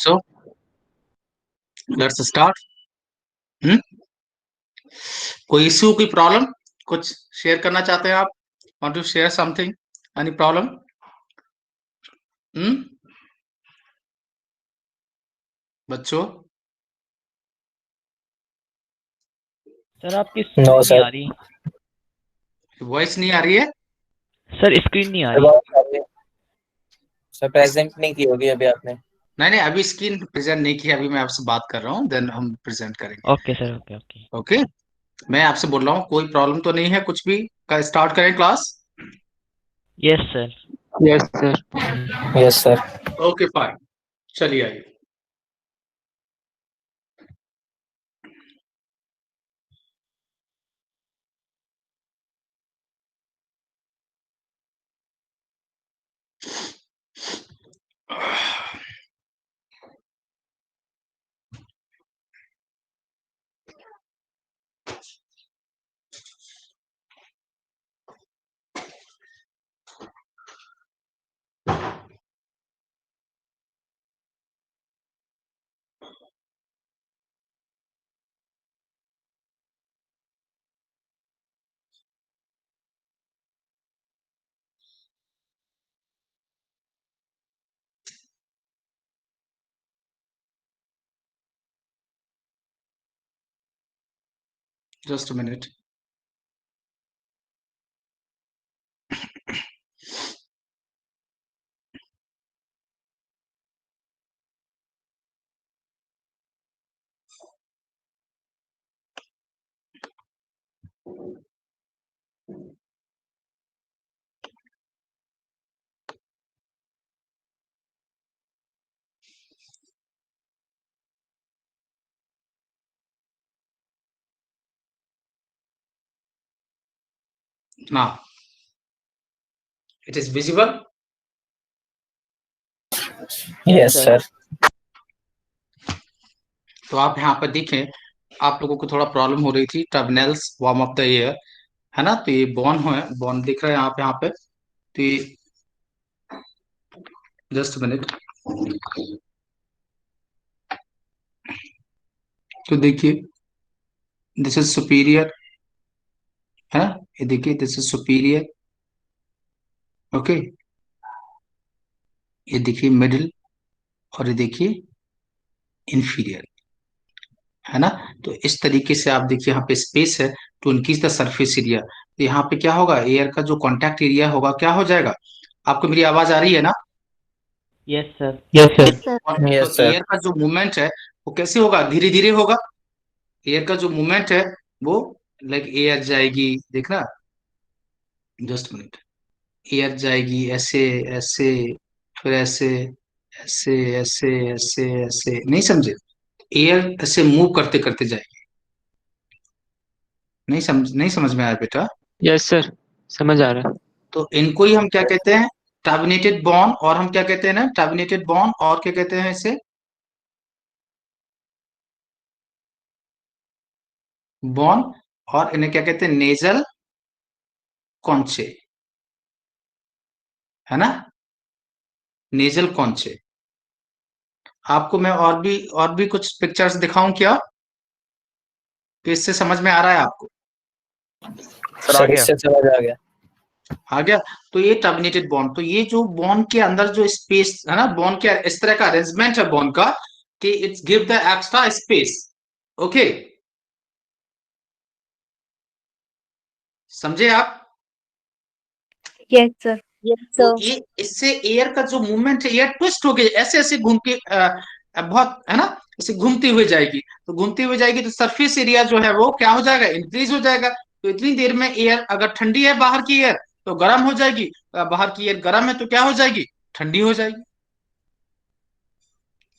So let's start. हम्म कोई issue, कोई problem, कुछ शेयर करना चाहते हैं आप? Want to share something? Any problem? Hmm बच्चों, सर आपकी नो स्क्रीन नहीं सर। आ रही। वॉइस नहीं आ रही है? सर स्क्रीन नहीं आ रही। सर प्रेजेंट नहीं की होगी अभी आपने। नहीं नहीं, अभी स्क्रीन प्रेजेंट नहीं किया, अभी मैं आपसे बात कर रहा हूँ, देन हम प्रेजेंट करेंगे। Okay sir, okay okay. Okay, मैं आपसे बोल रहा हूँ कोई प्रॉब्लम तो नहीं है कुछ भी का? स्टार्ट करें class? Yes sir. Yes sir. Yes sir. Okay fine, चलिए आइए। Just a minute. Now it is visible. Yes sir. तो आप यहाँ पर देखें, आप लोगों को थोड़ा प्रॉब्लम हो रही थी, terminals warm up the air, है ना? तो ये बॉन दिख रहा है यहाँ पे। तो ये जस्ट मिनट। तो देखिए, दिस इज सुपीरियर, है? ये देखिए, दिस इज सुपीरियर। ओके, ये देखिए मिडिल, और ये देखिए इंफीरियर, है ना? तो इस तरीके से आप देखिए यहाँ पे स्पेस है to increase the surface area. तो यहाँ पे क्या होगा, एयर का जो कॉन्टैक्ट एरिया होगा क्या हो जाएगा? आपको मेरी आवाज आ रही है ना? Yes sir. Yes sir. और तो यस सर। एयर का जो मूवमेंट है वो कैसे होगा? धीरे धीरे होगा। एयर का जो मूवमेंट है वो, लाइक एयर जाएगी, देखना, जस्ट मिनट। एयर जाएगी ऐसे, ऐसे, फिर ऐसे, ऐसे, ऐसे, ऐसे, ऐसे, नहीं समझे? एयर ऐसे मूव करते करते जाएगी। नहीं समझ में आया बेटा? यस सर, समझ आ रहा है। तो इनको ही हम क्या कहते हैं? Terminated bond. और हम क्या कहते हैं ना, टर्मिनेटेड बॉन्ड, और क्या कहते हैं इसे? बॉन्ड। और इन्हें क्या कहते हैं? नेजल कॉन्चे, है ना? नेजल कॉन्चे। आपको मैं और भी कुछ पिक्चर्स दिखाऊं क्या, कि इससे समझ में आ रहा है आपको? सर इससे समझ आ गया। आ गया? तो ये टर्मिनेटेड बॉन्ड, तो ये जो बॉन्ड के अंदर जो स्पेस है ना, बॉन्ड के इस तरह का अरेंजमेंट है बॉन्ड का, कि it's give the extra space. Okay, समझे आप? Yes sir. तो ये इससे एयर का जो मूवमेंट है, एयर ट्विस्ट हो गई, ऐसे ऐसे घूम के बहुत, है ना, ऐसे घूमती हुई जाएगी। तो घूमती हुई जाएगी तो सरफेस एरिया जो है वो क्या हो जाएगा? इंक्रीज हो जाएगा। तो इतनी देर में एयर अगर ठंडी है, बाहर की एयर, तो गर्म हो जाएगी। बाहर की एयर गर्म है तो क्या हो जाएगी? ठंडी हो जाएगी।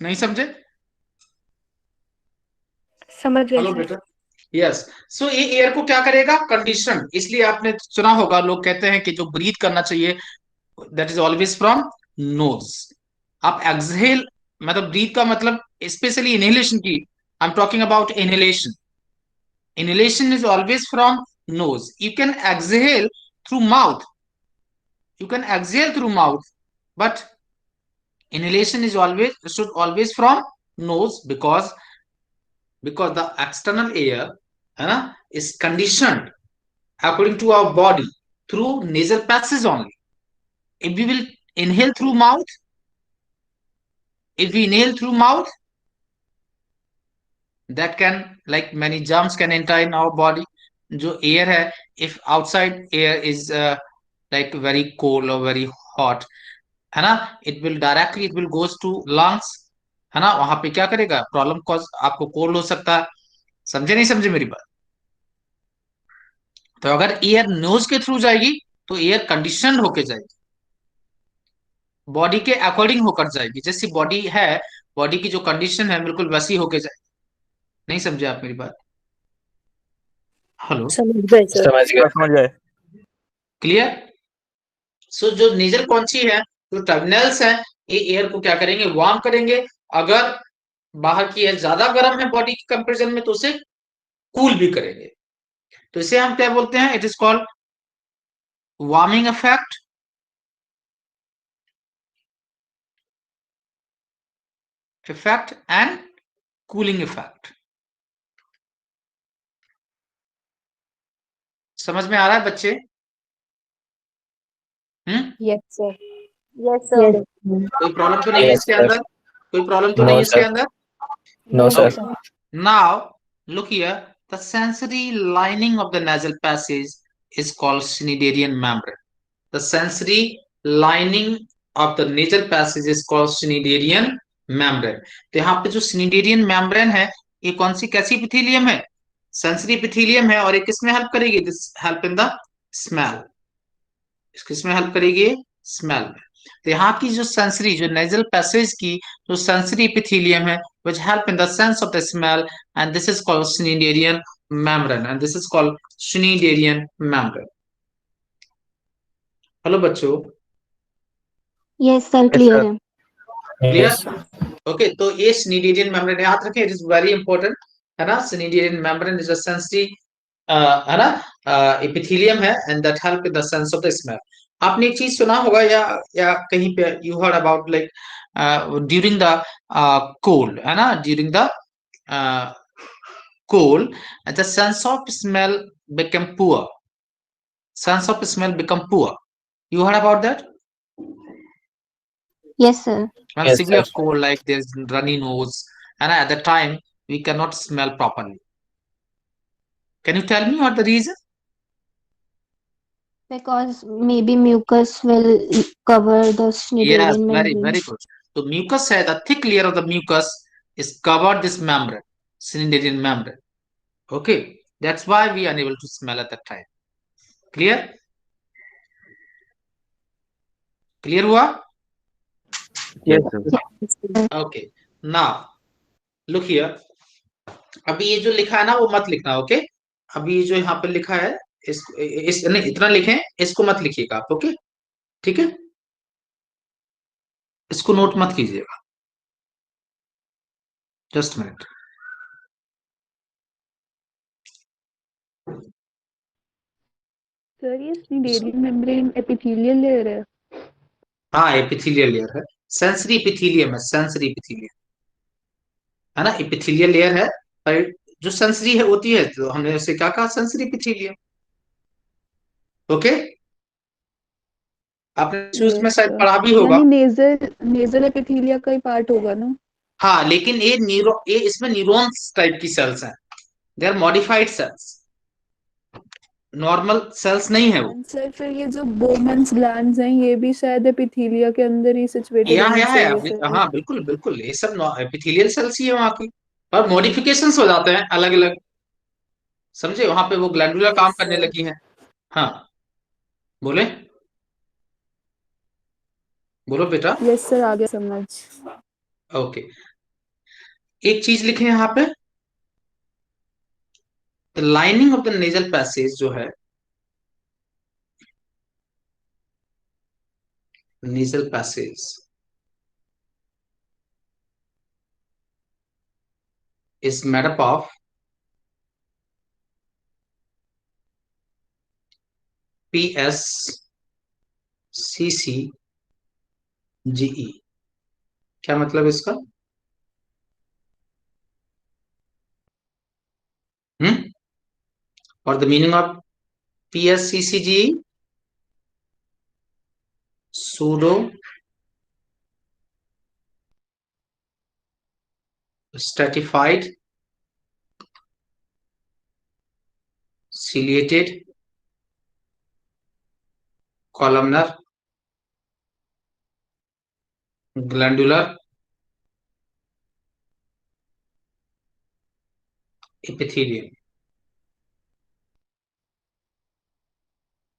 नहीं समझे? समझ गए हेलो सर। बेटा। यस। सो ये एयर को क्या करेगा? कंडीशन। इसलिए आपने सुना होगा, लोग कहते हैं कि जो ब्रीथ करना चाहिए, that is always from knows. आप एक्सहेल, मतलब ब्रीथ का मतलब स्पेशली इनहेलेशन की, I am talking about inhalation. Inhalation is always from knows. You can exhale through mouth, you can exhale through mouth, but inhalation is always should always from nose, because the external air है ना is conditioned according to our body through nasal passages only. If we will inhale through mouth, if we inhale through mouth, that can, like, many germs can enter in our body. जो air है, if outside air is like very cold or very hot, है ना, it will goes to lungs, है ना, वहां पे क्या करेगा, प्रॉब्लम कॉज, आपको कोल्ड हो सकता है। समझे नहीं समझे मेरी बात? तो अगर एयर नोज के थ्रू जाएगी तो एयर कंडीशन होके जाएगी, बॉडी के अकॉर्डिंग होकर जाएगी, जैसी बॉडी है, बॉडी की जो कंडीशन है बिल्कुल वैसी होके जाएगी। नहीं समझे आप मेरी बात? हेलो, समझ गए सर। समझ गए। समझ गए। क्लियर? सो जो नेजल कौंची है, जो टर्मिनल्स है, ये एयर को क्या करेंगे, वार्म करेंगे। अगर बाहर की एयर ज्यादा गर्म है बॉडी के कंपेरिजन में तो उसे कूल भी करेंगे। तो इसे हम क्या बोलते हैं, it is called warming effect, and cooling effect. समझ में आ रहा है बच्चे? Yes sir. Yes sir. कोई प्रॉब्लम तो नहीं है Yes, इसके sir. अंदर? कोई प्रॉब्लम तो No, नहीं है इसके sir. अंदर? No, sir. Now, look here. The sensory lining of the nasal passage is called cnidaриan membrane. The sensory lining of the nasal passage is called cnidaरिan membrane. तो यहाँ पे जो cnidaरिan membrane है, ये कौन सी कैसी epithelium है? सेंसरी epithelium है, और ये किसमें हेल्प करेगी? This help in the smell. किसमें हेल्प करेगी? स्मेल में। तो यहाँ की जो सेंसरी, जो नेजल पैसेज की जो सेंसरी एपिथेलियम है, which help in the sense of the smell, and this is called cnidaриan membrane, and this is called cnidaरिan membrane. Hello बच्चों, यस सर, क्लियर है। क्लियर? Yes. ओके, तो ये cnidaरिan membrane याद रखें, it is very important, है ना। cnidaरिan membrane is a sensory, है ना, एपिथेलियम है, and that help in the sense of the smell. आपने एक चीज सुना होगा, या कहीं पे you heard about, like during the cold, है ना, during the cold, the sense of smell become poor. Sense of smell become poor. You heard about that? Yes sir. When Yes, severe sir. cold, like there's runny nose, and at the time we cannot smell properly. Can you tell me what the reason? Because maybe mucus will cover the Yes, Schneiderian very membrane. good. So mucus है, the thick layer of the mucus is covered this membrane, cnidaриan membrane. Okay, that's why we are unable to smell at that time. Clear? Clear हुआ? Yes, sir. Okay. Now look here. अभी ये जो लिखा है ना वो मत लिखना, ओके। अभी ये जो यहाँ पे लिखा है, इस नहीं, इतना लिखें, इसको मत लिखिएगा आप, ओके, ठीक है, इसको नोट मत कीजिएगा। Just minute. सर ये स्निडेरियन मेम्ब्रेन एपिथेलियल लेयर है। हाँ, एपिथेलियल लेयर है, सेंसरी एपिथेलियम है, सेंसरी एपिथेलियम, है ना, एपिथेलियल लेयर है, पर जो सेंसरी है होती है, तो हमने उसे क्या कहा, सेंसरी एपिथेलियम। ओके, आपने उसमें यस शायद सर। पढ़ा भी होगा। यानी नेजल नेजल एपिथेलिया का ही पार्ट होगा ना? हाँ, लेकिन ये इसमें न्यूरॉन्स टाइप की सेल्स हैं, they are modified cells, normal cells नहीं है वो। सर फिर ये जो बोमेन्स ग्लैंड्स हैं ये भी शायद एपिथेलिया के अंदर ही सिचुएटेड होनी चाहिए फिर। हाँ बिल्कुल बिल्कुल, ये सब एपिथेलियल सेल्स ही है वहां की, और मॉडिफिकेशंस हो जाते हैं अलग अलग, समझे, वहां पे वो ग्लैंडुलर काम करने लगी है। हाँ, बोले, बोलो बेटा। यस सर, आ गया समझ। ओके, एक चीज लिखे यहाँ पे, the lining of the nasal passage जो है, nasal passage is made up of PSCCGE. क्या मतलब इसका? और the meaning of PSCCG, pseudo stratified ciliated columnar glandular epithelium।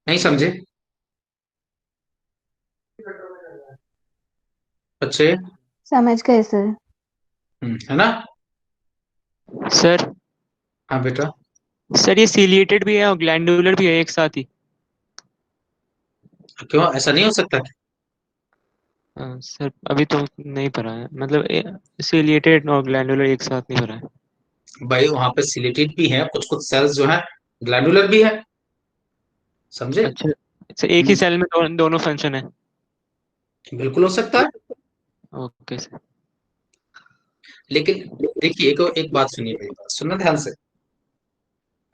नहीं समझे बच्चे? समझ गए सर। है ना? सर हाँ बेटा। सर ये सीलिएटेड भी है और ग्लैंडुलर भी है एक साथ ही। क्यों ऐसा नहीं हो सकता? सर अभी तो नहीं पढ़ा है, मतलब सीलिएटेड और ग्लैंडुलर एक साथ नहीं पढ़ा है। भाई वहां पे सिलेटेड भी है, कुछ कुछ सेल्स जो है ग्लैंडुलर भी है, समझे? अच्छा सर, एक ही सेल में दोनों फंक्शन है। बिल्कुल हो सकता है, ओके सर। लेकिन देखिए एक बात सुनिए, मेरी बात सुनना ध्यान से।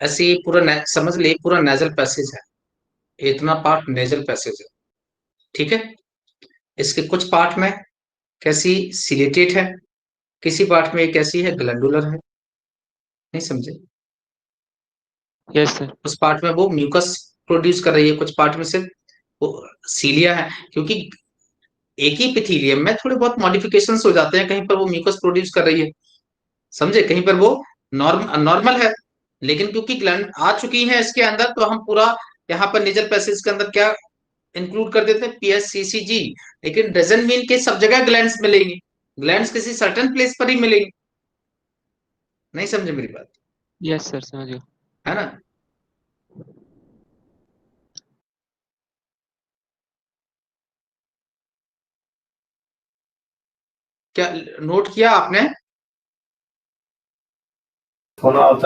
ऐसे ये पूरा समझ ले, पूरा नेजल पैसेज है, इतना पार्ट नेजल पैसेज है, ठीक है? इसके कुछ पार्ट में कैसी सिलेटेड है, किसी पार्ट में कैसी है ग्लैंडुलर है, नहीं समझे? Yes sir. उस पार्ट में वो म्यूकस प्रोड्यूस कर रही है, कुछ पार्ट में सिर्फ वो सीलिया है, क्योंकि एक ही एपिथेलियम में थोड़े बहुत मॉडिफिकेशंस हो जाते हैं, कहीं पर वो म्यूकस प्रोड्यूस कर रही है, समझे, कहीं पर वो नॉर्मल है, लेकिन क्योंकि ग्लैंड आ चुकी है इसके अंदर, तो हम पूरा यहाँ पर नेजल पैसेज के अंदर क्या इंक्लूड कर देते हैं? PSCCG। लेकिन डजंट मीन कि सब जगह ग्लैंड्स मिलेंगी, ग्लैंड्स किसी सर्टेन प्लेस पर ही मिलेंगी, नहीं समझे मेरी बात? यस सर समझ गया। है ना? क्या नोट किया आपने?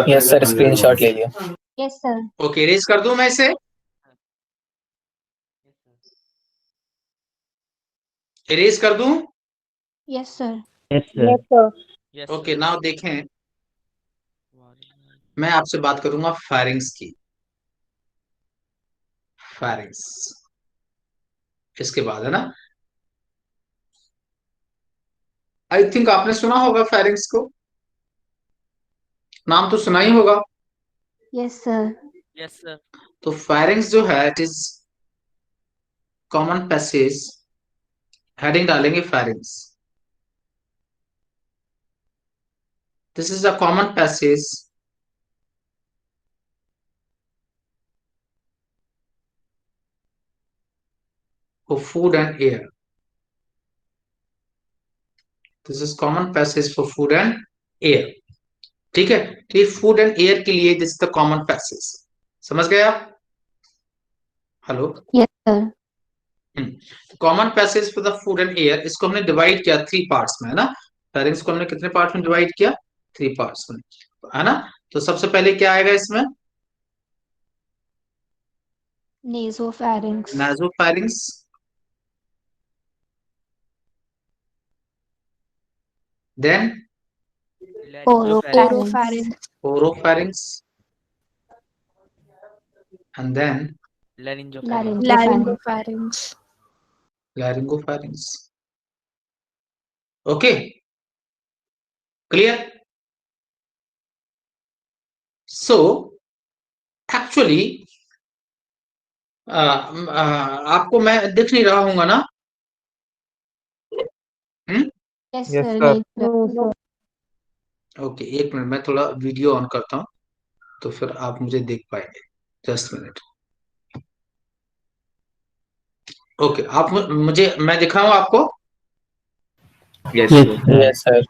यस सर, स्क्रीनशॉट ले लिया। Yes sir. ओके, रेज कर दूं मैं इसे? इरेज कर दूं? Yes sir. Yes, sir. Yes, okay, sir. Now देखें, मैं आपसे बात करूंगा फायरिंग्स की। फायरिंग्स इसके बाद है ना? आई थिंक आपने सुना होगा फायरिंग्स को, नाम तो सुना ही होगा। Yes sir. Yes, sir. तो फायरिंग्स जो है it is common passage, heading डालेंगे pharynx. This is a common passage for food and air. This is common passage for food and air, ठीक है? तो ये फूड एंड एयर के लिए this is the common passage, समझ गए आप? Hello? Yes sir. Common passage for the food and air, इसको हमने डिवाइड किया 3 पार्ट्स में, है ना? फायरिंग्स को हमने कितने पार्ट में डिवाइड किया? 3 पार्ट्स में, है ना? तो सबसे पहले क्या आएगा इसमें? Nasopharynx. Nasopharynx, then oropharynx. Oropharynx, and then Laryngopharynx. Laryngopharynx. laryngopharynx। Okay, clear? So actually आपको मैं दिख नहीं रहा हूंगा ना? Yes sir. नहीं ओके, एक मिनट, मैं थोड़ा वीडियो ऑन करता हूँ, तो फिर आप मुझे देख पाएंगे। Just minute. ओके, आप मुझे, मैं दिखाऊं आपको? Yes, Yes, sir. sir. Yes sir.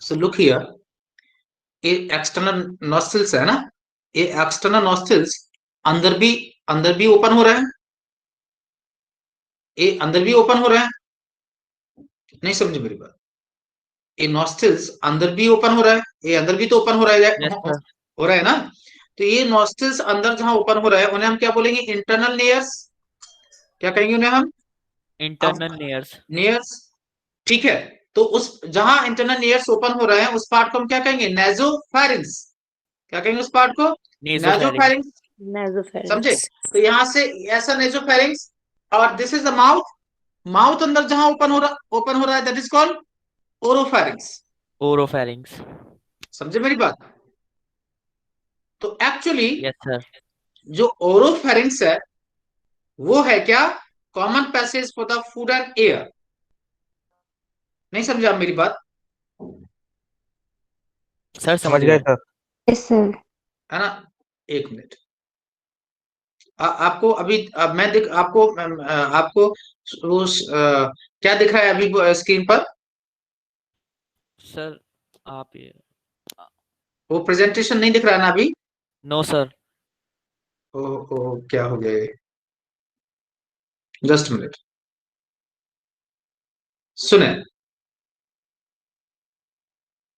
So look here, ये एक्सटर्नल नॉस्ट्रिल्स है ना? ये एक्सटर्नल नॉस्ट्रिल्स अंदर भी ओपन हो रहा है, ये अंदर भी ओपन हो रहा है, नहीं समझे मेरी बात? ये नॉस्ट्रिल्स अंदर भी ओपन हो रहा है, ये अंदर भी तो ओपन हो रहा है, Yes, sir. हो रहा है ना? तो ये नॉस्ट्रिल्स अंदर जहां ओपन हो रहा है, उन्हें हम क्या बोलेंगे? Internal layers. क्या कहेंगे उन्हें हम? Internal layers. लेयर्स, ठीक है? तो उस जहां इंटरनल ईयर्स ओपन हो रहे हैं उस पार्ट को हम क्या कहेंगे, नेजोफैरिंग्स। क्या कहेंगे उस पार्ट को, Nasopharynx. नेजोफैरिंग्स। समझे? तो यहां से ऐसा नेजोफैरिंग्स, और this is the mouth. Mouth अंदर जहां ओपन हो रहा है दैट इज कॉल्ड ओरोफैरिंग्स। Oropharynx. समझे मेरी बात? तो एक्चुअली Yes, sir. जो ओरोफैरिंग्स है वो है क्या, common passage for the food and air. नहीं समझे आप मेरी बात? सर समझ समझ गए गए. सर। Yes, sir. है ना? एक मिनट। आपको अभी अब मैं दिख आपको आपको उस क्या दिख रहा है अभी स्क्रीन पर? सर आप ये. वो प्रेजेंटेशन नहीं दिख रहा है ना अभी? No, sir. ओ क्या हो गया? जस्ट मिनट, सुने।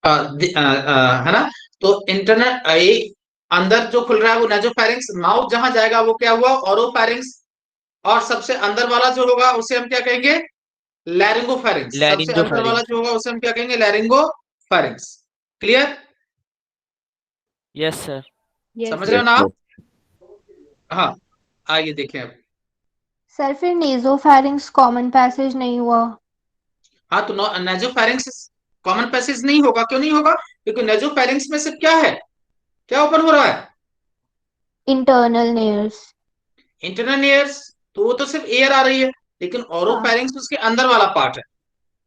है ना? तो इंटरनेट अंदर जो खुल रहा है वो नेजोफैरिंग्स, माउथ जहां जाएगा वो क्या हुआ, ओरोफैरिंग्स। और सबसे अंदर वाला जो होगा उसे हम क्या कहेंगे, लैरिंगोफैरिंग्स। सबसे अंदर वाला Laryngopharynx. जो होगा उसे हम क्या कहेंगे, लैरिंगोफैरिंग्स। क्लियर? Yes, sir. Yes, समझ रहे sir. हो ना आप? हाँ, आइए देखें अब। सर फिर नेजोफैरिंक्स कॉमन पैसेज नहीं हुआ? हाँ, तो नेजोफैरिंग्स कॉमन पैसेज नहीं होगा। क्यों नहीं होगा? क्योंकि नेजोफैरिंग्स में सिर्फ क्या है, क्या ओपन हो रहा है, इंटरनल नेयर्स। Internal years. तो वो तो सिर्फ एयर आ रही है, लेकिन हाँ। ओरोफैरिंग्स उसके अंदर वाला पार्ट है,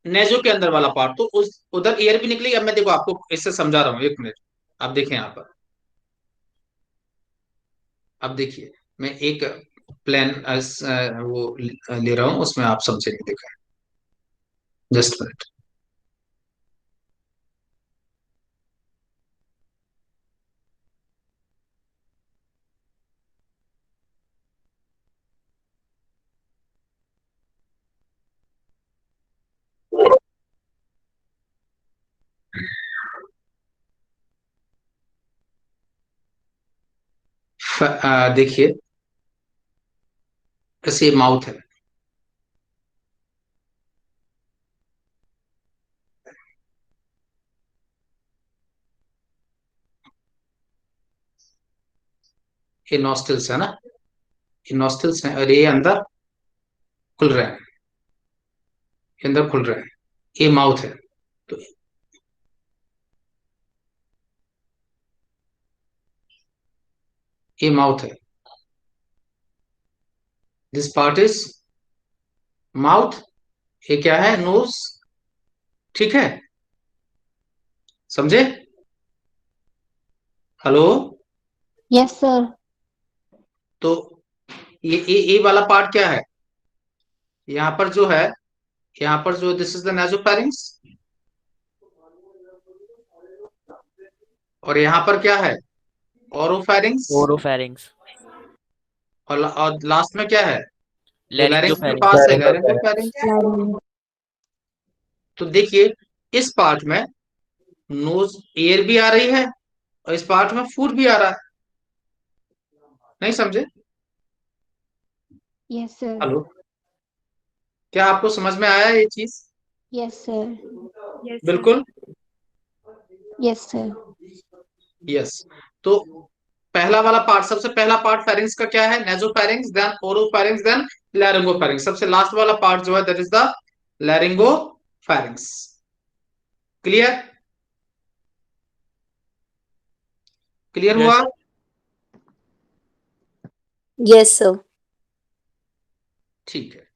नेजो के अंदर वाला पार्ट। तो उस उधर एयर भी निकली। अब मैं देखो आपको इससे समझा रहा हूँ, एक मिनट। आप देखें यहाँ पर, अब देखिए मैं एक प्लान वो ले रहा हूँ, उसमें आप समझेंगे। देखा, जस्ट मिनट। देखिए, ऐसे माउथ है, ये नॉस्टल्स है ना, ये नॉस्टल्स है, और ये अंदर खुल रहे हैं, ये अंदर खुल रहे हैं, ये माउथ है। तो ये माउथ है, दिस पार्ट इज माउथ। ये क्या है, नोज। ठीक है, समझे? हेलो? Yes sir. तो ये वाला पार्ट क्या है, यहाँ पर जो है, यहाँ पर जो दिस इज द नासोफैरिंक्स, और यहाँ पर क्या है, ओरोफैरिंक्स। Oropharynx. और लास्ट में क्या है, जो लैरिंक्स के Laryngopharynx. पास है, लैरिंगोफैरिंक्स। तो देखिए, इस पार्ट में नोज एयर भी आ रही है, और इस पार्ट में फूड भी आ रहा है। नहीं समझे? Yes sir. हेलो? क्या आपको समझ में आया ये चीज? Yes sir. Yes, sir. बिल्कुल। Yes sir. यस। तो पहला वाला पार्ट, सबसे पहला पार्ट फेरिंग्स का क्या है, nasopharynx, then oropharynx, then laryngopharynx. सबसे लास्ट वाला पार्ट जो है that is the laryngopharynx. Clear? Clear Yes. हुआ? Yes, sir. ठीक है,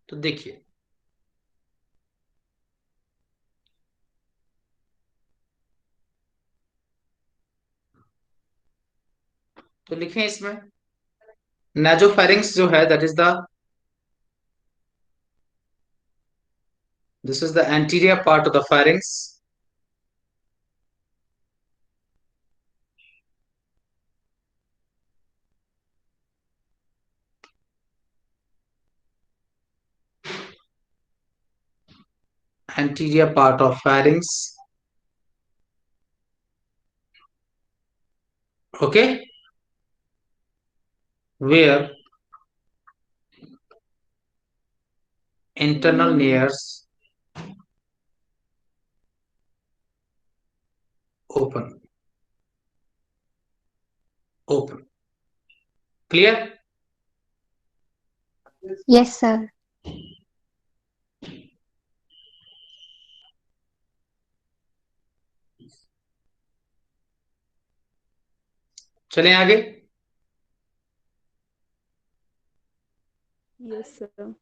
तो देखिए, तो लिखें इसमें, नेजोफेरिंग्स जो है that is the, this is the anterior part of the pharynx. Anterior part of pharynx. Okay, where internal nares open. Clear? Yes, sir. चलें आगे। Yes, sir.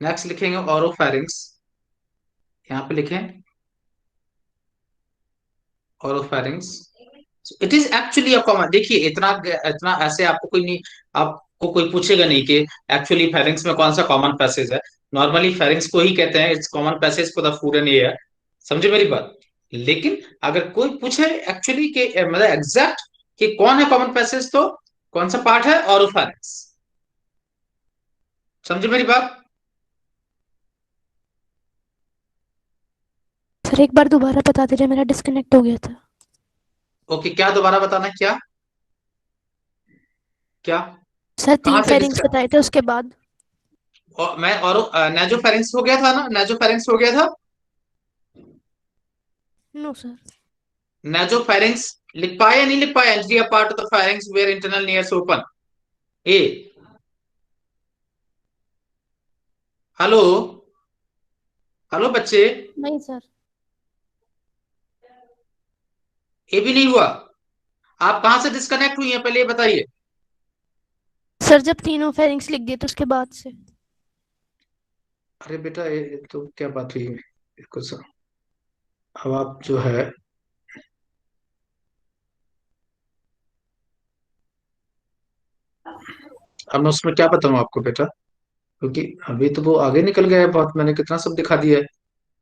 नेक्स्ट लिखेंगे ओरोफैरिंक्स। यहाँ पे लिखें oropharynx. It is actually a common, देखिए इतना इतना ऐसे आपको कोई नहीं, आपको कोई पूछेगा नहीं कि एक्चुअली फेरिंग्स में कौन सा कॉमन पैसेज है। नॉर्मली फेरिंग्स को ही कहते हैं it's common passage for the food and air. समझे मेरी बात? लेकिन अगर कोई पूछे एक्चुअली के मतलब एग्जैक्ट कि कौन है कॉमन पैसेज, तो कौन सा पार्ट है? ओरोफैरिंक्स। समझे मेरी बात? सर एक बार दोबारा बता दीजिए, मेरा डिस्कनेक्ट हो गया था। ओके, क्या दोबारा बताना? क्या क्या सर कहाँ 3 से फेरिंग्स बताए थे उसके बाद। और मैं और नेजोफेरिंक्स हो गया था ना, नेजोफेरिंक्स हो गया था। No sir. नेजोफेरिंक्स लिख पाए या नहीं लिख पाए? Anterior part of the pharynx where internal nares open. ए, हेलो हेलो बच्चे, नहीं सर। ये भी नहीं हुआ? आप कहां से डिस्कनेक्ट हुई हैं पहले ये बताइए। सर जब तीनों फेरिंग्स लिख दिए तो उसके बाद से। अरे बेटा, ये तो क्या बात हुई कुछ। अब आप जो है, अब मैं उसमें क्या बताऊं आपको बेटा, क्योंकि अभी तो वो आगे निकल गया है बहुत, मैंने कितना सब दिखा दिया है।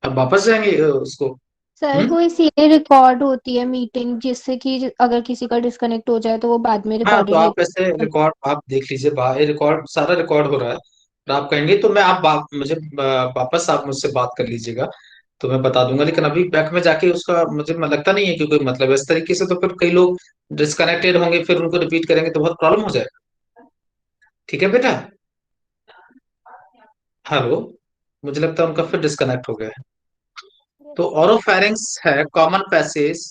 अब वापस जाएंगे उसको। सर हम्म। वो इसीलिए रिकॉर्ड होती है मीटिंग, जिससे कि अगर किसी का डिस्कनेक्ट हो जाए तो वो बाद में हाँ, तो रिकॉर्डेड आप ऐसे लिख। रिकॉर्ड आप देख लीजिए, बाहर रिकॉर्ड सारा रिकॉर्ड हो रहा है। और आप कहेंगे तो मैं आप मुझे वापस आप मुझसे बात कर लीजिएगा, तो मैं बता दूंगा। लेकिन अभी बैक में जाके उसका मुझे लगता नहीं है कि कोई मतलब है इस तरीके से, तो फिर कई लोग डिस्कनेक्टेड होंगे, फिर उनको रिपीट करेंगे तो बहुत प्रॉब्लम हो जाएगा। ठीक है बेटा? हेलो, मुझे लगता है उनका फिर डिस्कनेक्ट हो गया है। तो ओरोफैरिंक्स है common passage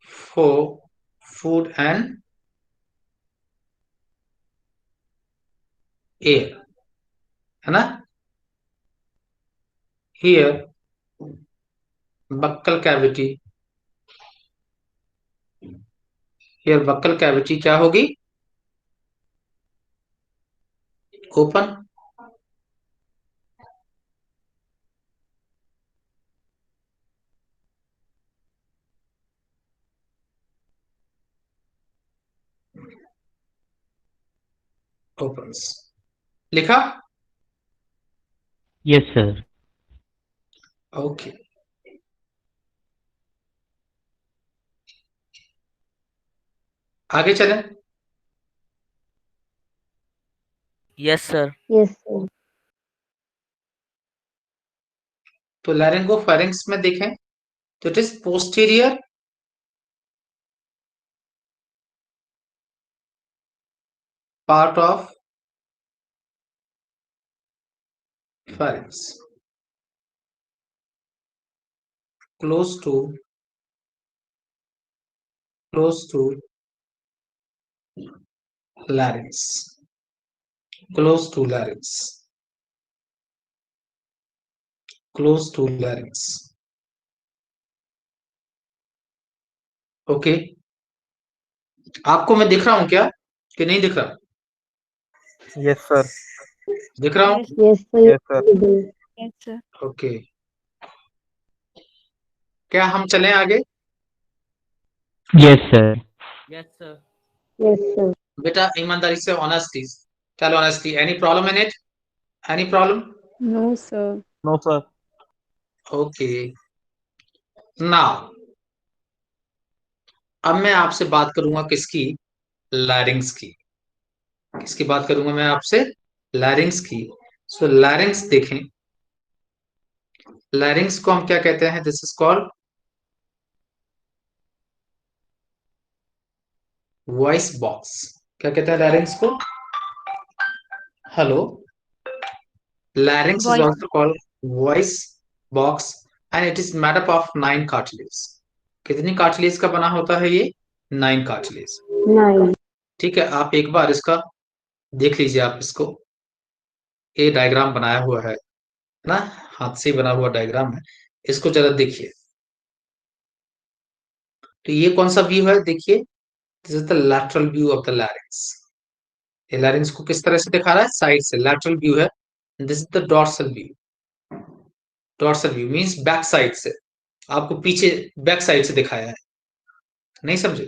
for food and air, है ना? Here buccal cavity, here buccal cavity क्या होगी? ओपन। ओपन्स लिखा? Yes, sir. ओके, आगे चलें। Yes, sir. Yes sir. तो लैरिंगोफैरिंक्स में देखें तो it is posterior part of pharynx close to close to larynx, close to larynx, close to larynx। Okay, आपको मैं दिख रहा हूं क्या कि नहीं दिख रहा? Yes sir. दिख रहा हूं? Yes, yes yes sir. Sir. yes, sir. Okay, क्या हम चलें आगे? Yes, sir. Yes, sir. Yes sir. बेटा ईमानदारी से, honesty, tell honestly, any problem in it? Any problem? No, sir. No sir. Okay, now अब मैं आपसे बात करूंगा किसकी? लैरिंग्स की। किसकी बात करूंगा मैं आपसे? लैरिंग्स की। सो लैरिंग्स देखें, लैरिंग्स को हम क्या कहते हैं? This is called voice box. क्या कहते हैं लैरिंग्स को? Hello, larynx is Voice. also called voice box and it is made up of 9 cartilage. कितनी cartilage का बना होता है ये? 9 cartilage. 9. ठीक है, आप एक बार इसका देख लीजिए, आप इसको, ये डायग्राम बनाया हुआ है ना, हाथ से बना हुआ डायग्राम है, इसको जरा देखिए। तो ये कौन सा व्यू है? देखिए, this is the lateral view of the larynx. ये लैरिंक्स को किस तरह से दिखा रहा है? साइड से, लैटरल व्यू है। This is the dorsal view. Dorsal view means back side से, आपको पीछे बैक साइड से दिखाया है, नहीं समझे?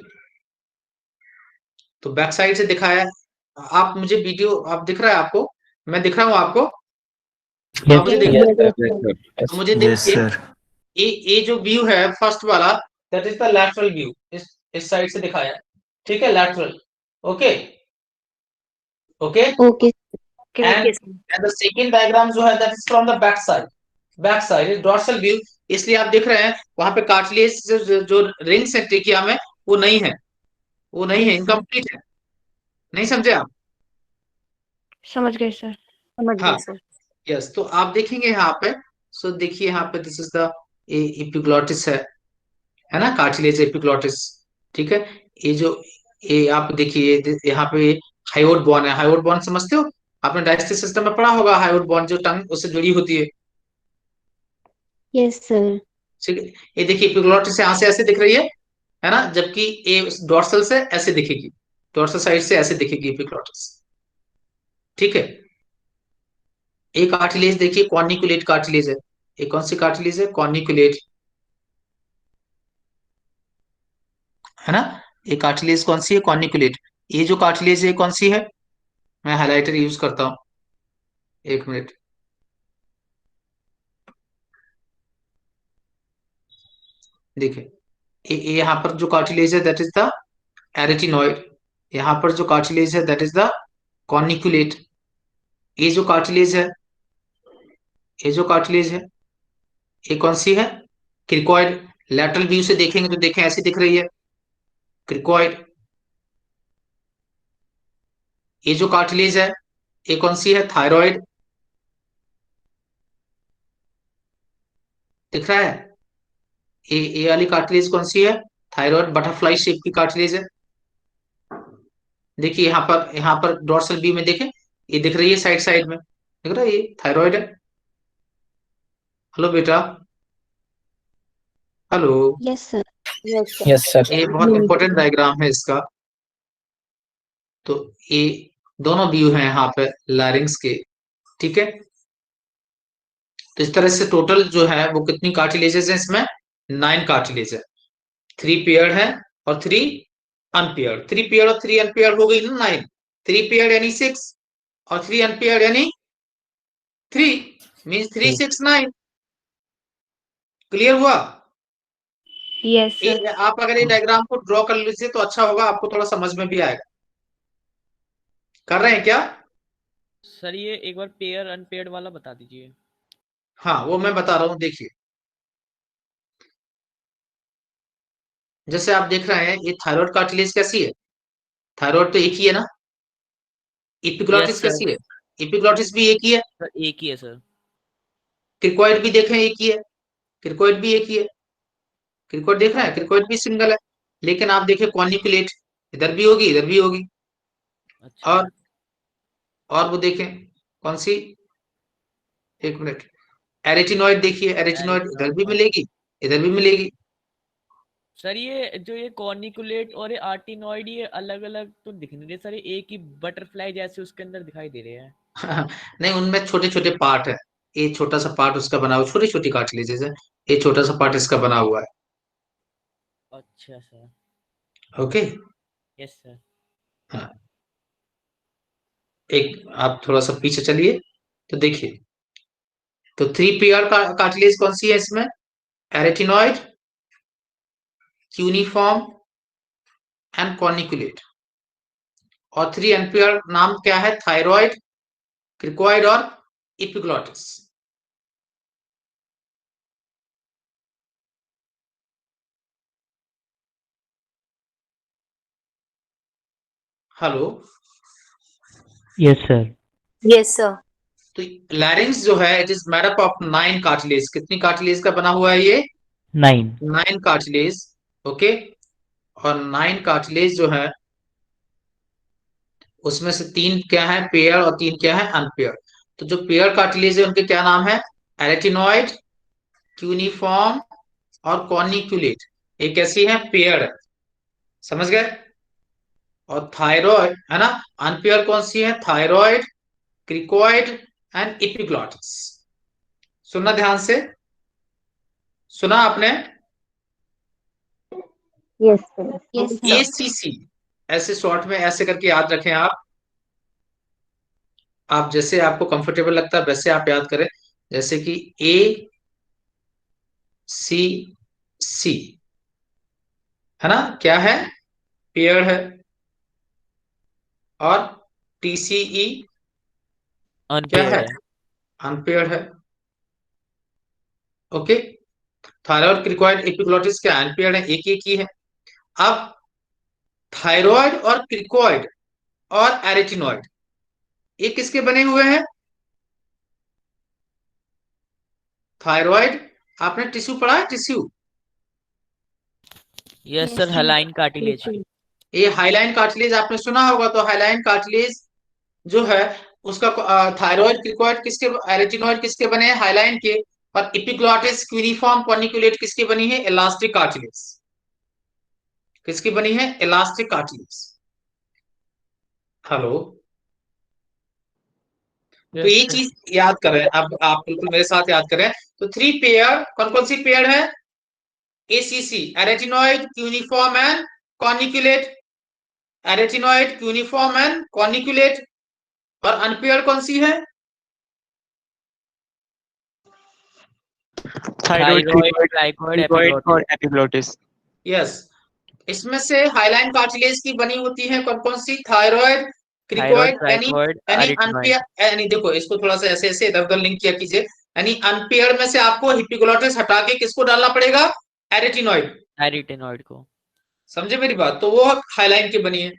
तो बैक साइड से दिखाया है। आप मुझे वीडियो, आप दिख रहा है आपको? मैं दिख रहा हूं आपको? आप Yes. मुझे Yes. देखिए, Yes, sir. तो मुझे Yes, देखिए, sir. ये जो व्यू है फर्स्ट वाला, that is the lateral view. इस साइड से दिखाया है, ठीक है, lateral. Okay okay. Okay. And the second diagram जो है that is from the back side. Back side is dorsal view. इसलिए आप देख रहे हैं वहां पे कार्टिलेज जो रिंग्स है ट्रेकिया में, वो नहीं है, वो नहीं है, इनकम्प्लीट है। नहीं समझे आप? समझ गए सर। हाँ, यस। तो आप देखेंगे यहाँ पे, सो देखिए यहाँ पे, दिस इज द एपिग्लॉटिस है ना, कार्टिलेज एपिग्लॉटिस। ठीक है, ये जो, ये आप देखिए, यहाँ पे हाइयोड बोन है। हाइयोड बोन समझते हो? आपने डाइजेस्टिव सिस्टम में पढ़ा होगा, हाइयोड बोन जो टंग उससे जुड़ी होती है। Yes, sir. ठीक है, ये देखिए एपिग्लॉटिस यहाँ से ऐसे दिख रही है ना, जबकि ये डोर्सल से ऐसे दिखेगी, डोर्सल साइड से ऐसे दिखेगी एपिग्लॉटिस। ठीक है, एक कार्टिलेज देखिए, कॉर्निकुलेट कार्टिलेज है। ये कौन सी कार्टिलेज है? कॉर्निकुलेट, है ना। ये कार्टिलेज कौन सी है? कॉर्निकुलेट। ये जो कार्टिलेज है कौन सी है? मैं हाइलाइटर यूज करता हूं, एक मिनट। देखिए, ये यहाँ पर जो कार्टिलेज है दैट इज द एरेटिनॉइड। यहाँ पर जो कार्टिलेज है दैट इज द कॉर्निकुलेट। ये जो कार्टिलेज है, ये जो कार्टिलेज है, ये कौन सी है? क्रिकॉइड। लैटरल व्यू से देखेंगे तो देखें ऐसी दिख रही है, क्रिकॉइड। ये जो कार्टिलेज है, ये कौन सी है? थायराइड। दिख रहा है? ये वाली कार्टिलेज कौन सी है? थायराइड, बटरफ्लाई शेप की कार्टिलेज है। देखिए यहाँ पर डोर्सल व्यू में देखें, ये दिख रही है साइड साइड में, दिख रहा है, ये थायराइड है। हेलो बेटा, hello. Yes, sir. Yes, sir. ये बहुत इंपॉर्टेंट डायग्राम है इसका। तो ये दोनों व्यू हैं यहाँ पे लैरिंग्स के। ठीक है, तो इस तरह से टोटल जो है वो कितनी कार्टिलेजेस है इसमें? 9 कार्टिलेज है। 3 पेयर्ड है और 3 अनपेयर्ड। 3 पेयर्ड और 3 अनपेयर्ड हो गई ना 9। 3 पेयर्ड यानी 6 और 3 अनपेयर्ड यानी 3, मींस 3 6 9। क्लियर हुआ? Yes sir. आप अगर ये डायग्राम को ड्रॉ कर लीजिए तो अच्छा होगा, आपको थोड़ा समझ में भी आएगा। कर रहे हैं क्या? सर ये एक बार पेयर अनपेयर्ड वाला बता दीजिए। हाँ, वो मैं बता रहा हूँ, देखिए। जैसे आप देख रहे हैं, ये थायराइड कार्टिलेज कैसी है? थायराइड तो एक ही है ना। Yes epiglottis sir. कैसी है? एपिग्लॉटिस भी एक ही है। सर एक ही है सर। क्रिकोइड भी देखें एक ही है, क्रिकोइड भी एक ही है। क्रिकोइड देख रहे हैं, क्रिकोइड भी सिंगल है। लेकिन आप देखिए कॉर्निकुलेट, इधर भी होगी, इधर भी होगी। अच्छा। और वो देखें कौन सी, एक मिनट, एरेटिनॉइड देखिए, एरेटिनॉइड इधर भी एरिथ्रॉइड। मिलेगी, इधर भी मिलेगी। सर ये जो ये कॉर्निकुलेट और ये आर्टिनॉइड ये अलग अलग तो दिख नहीं रहे सर, ये एक ही बटरफ्लाई जैसे उसके अंदर दिखाई दे रहे हैं। नहीं, उनमें छोटे छोटे पार्ट है। ये छोटा सा पार्ट उसका बना हुआ, छोटी छोटी कार्टिलेजेस है। ये छोटा सा पार्ट इसका बना हुआ है। अच्छा सर। ओके। Yes sir. हाँ, एक आप थोड़ा सा पीछे चलिए तो देखिए, तो 3 पेयर का कार्टिलेज कौन सी है इसमें? Arytenoid, cuneiform and corniculate. और 3 अनपेयर नाम क्या है? थायराइड, क्रिकोइड और epiglottis. Hello, Yes, sir. Yes, sir. तो लैरिंग्स जो है it is made up of 9 cartilage. कितनी कार्टिलेज का बना हुआ है ये? 9. 9 कार्टिलेज। ओके, और 9 कार्टिलेज जो है उसमें से 3 क्या है पेयर और 3 क्या है अनपेयर। तो जो पेयर कार्टिलेज है उनके क्या नाम है? एरेटिनॉइड, क्यूनिफॉर्म और कॉर्निक्यूलेट। ये कैसी है? पेयर है, समझ गए? और थायरॉइड है ना, अनपेयर कौन सी है? Thyroid, cricoid and epiglottis. सुनना ध्यान से, सुना आपने? Yes, sir. Yes, sir. ACC ऐसे शॉर्ट में ऐसे करके याद रखें आप जैसे आपको कंफर्टेबल लगता है वैसे आप याद करें। जैसे कि ए सी सी है ना, क्या है? पेयर है। और टीसीई क्या अनपेयर्ड है? है। अनपेयर्ड है। ओके, थायराइड, क्रिकॉइड, एपिग्लॉटिस क्या अनपेयर्ड है? एक ही है। अब थायराइड और क्रिकॉइड और एरेटिनॉइड ये किसके बने हुए हैं? थायराइड, आपने टिश्यू पढ़ा है? टिश्यू, यस Yes, सर, sir. Hyaline cartilage. ये हाइलाइन कार्टिलेज आपने सुना होगा। तो हाइलाइन कार्टिलेज जो है उसका थायराइड, क्रिकॉइड किसके, एरेटिनॉइड किसके बने हैं? हाइलाइन के। और एपिग्लॉटिस, क्यूनिफॉर्म, कॉर्निकुलेट किसकी बनी है? Elastic cartilage. किसकी बनी है? Elastic cartilage. हेलो, तो यस ये सर। चीज याद करें। अब आप बिल्कुल मेरे साथ याद करें। तो 3 पेयर, कौन कौन सी पेयर है? एसीसी, arytenoid, cuneiform and corniculate. Arytenoid, cuneiform and corniculate. और अनपेयर कौन सी है? थायराइड, थायराइड, क्रिकॉइड, ट्राइकॉइड, क्रिकॉइड एपिग्लॉटिस। और एपिग्लॉटिस। यस, इसमें से हाइलाइन कार्टिलेज की बनी होती है कौन कौन सी? Thyroid, thyroid, cricoid, any cricoid, any arytenoid. Unpair. Any देखो इसको थोड़ा सा ऐसे ऐसे इधर उधर लिंक किया कीजिए। यानी अनपेयर में से आपको एपिग्लॉटिस हटा के किसको डालना पड़ेगा? एरेटिनॉइड। एरिटिनॉइड को। समझे मेरी बात? तो वो हाइलाइन की बनी है।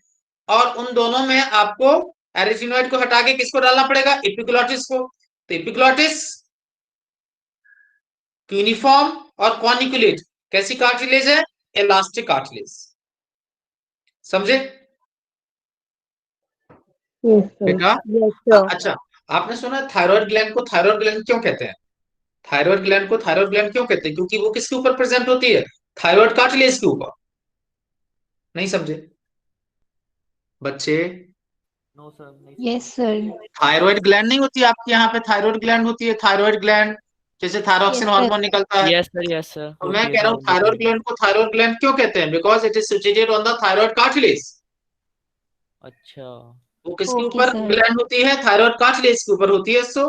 और उन दोनों में आपको एरेटिनॉइड को हटा के किसको डालना पड़ेगा? एपिग्लॉटिस को। तो एपिग्लॉटिस, यूनिफॉर्म और कॉर्निकुलेट कैसी कार्टिलेज है? Elastic cartilage. समझे Yes, sir. बेटा? Yes, sir. अच्छा, आपने सुना थायराइड ग्लैंड को थायराइड ग्लैंड क्यों कहते हैं? थायराइड ग्लैंड को थायराइड ग्लैंड क्यों कहते हैं? क्योंकि वो किसके ऊपर प्रेजेंट होती है? थायराइड कार्टिलेज के ऊपर। नहीं समझे बच्चे? नो सर, नहीं। Yes, sir. थायराइड ग्लैंड नहीं होती आपके यहाँ पे, थायराइड ग्लैंड होती है। थायराइड ग्लैंड जैसे थायरॉक्सिन Yes, sir. हार्मोन निकलता है। यस सर, यस सर, तो मैं होती है कह रहा हूँ थायराइड थायराइड ग्लैंड। ग्लैंड को थायराइड ग्लैंड क्यों कहते हैं? Because it is situated on the thyroid cartilage. अच्छा। वो किसके Okay, ऊपर sir. ग्लैंड होती है? थायराइड कार्टिलेज के ऊपर होती है। So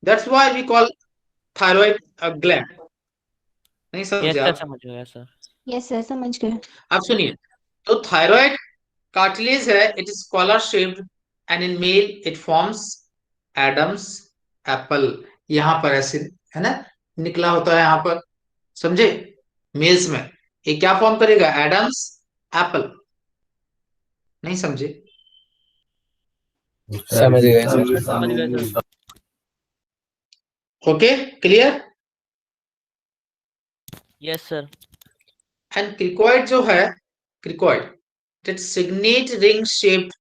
that's why we call thyroid gland. नहीं यस समझे सर, आप? समझ गया सर। Yes, sir. समझ गए। अब सुनिए, तो थायराइड कार्टिलेज है, it is collar shaped and in male it forms Adam's apple. यहां पर ऐसे है ना निकला होता है यहां पर, समझे? मेल्स में ये क्या फॉर्म करेगा? Adam's apple. नहीं समझे? समझ गए समझ गया sir. Okay, clear? Yes sir. And cricoid जो है, cricoid it signet ring shaped.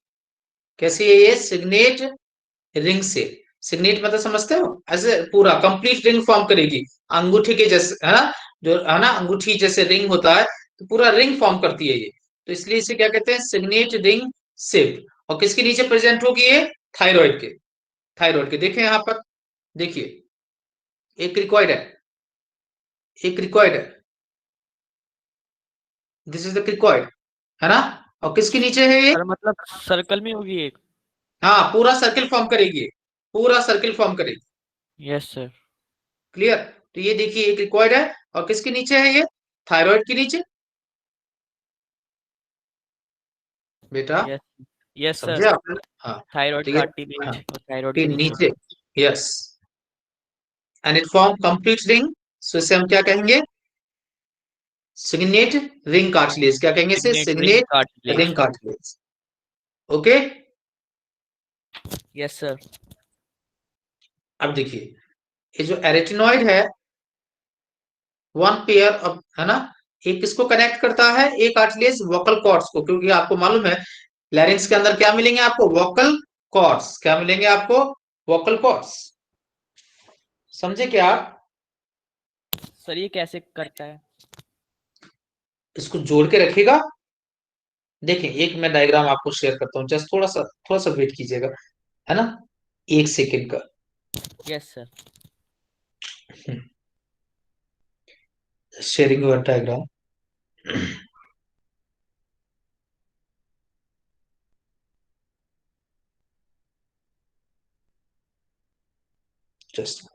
कैसी है ये? Signet ring shape. सिग्नेट मतलब समझते हो? ऐसे पूरा कंप्लीट रिंग फॉर्म करेगी, अंगूठी के जैसे, है ना? जो है ना अंगूठी जैसे रिंग होता है, तो पूरा रिंग फॉर्म करती है ये। तो इसलिए इसे क्या कहते हैं? Signet ring shape. और किसके नीचे प्रेजेंट होगी ये? थायराइड के। थायराइड के देखिए यहां पर, देखिए एक क्रिकॉइड है, एक क्रिकॉइड है, दिस इज द क्रिकॉइड, है ना? और किसके नीचे है ये? सर मतलब सर्कल में होगी एक। हाँ, पूरा सर्किल फॉर्म करेगी ये, पूरा सर्किल फॉर्म करेगी। Yes sir. क्लियर? तो ये देखिए एक रिकॉर्ड है, और किसके नीचे है ये? थायराइड के नीचे। बेटा यस, यस समझे सर। आपने? हाँ, थायराइड तो ये कार्टिलेज हाँ, और थायराइड के के नीचे। नीचे। Yes, and it form complete ring. So इसे हम क्या कहेंगे? Signet ring cartilage. क्या कहेंगे इसे? Signet ring signet cartilage. Ring cartilage. Okay, yes sir. अब देखिए, ये जो एरेटिनॉइड है, वन पेयर ऑफ, है ना, एक किसको कनेक्ट करता है, एक कार्टिलेज वोकल कॉर्ड्स को, क्योंकि आपको मालूम है लैरिंक्स के अंदर क्या मिलेंगे आपको, वोकल कॉर्ड्स। क्या मिलेंगे आपको, वोकल कॉर्ड्स। समझे क्या आप? सर ये कैसे करता है? इसको जोड़ के रखिएगा। देखें, एक मैं डायग्राम आपको शेयर करता हूँ, जस्ट थोड़ा सा वेट कीजिएगा, है ना, 1 सेकेंड का। Yes sir. Sharing your diagram. Just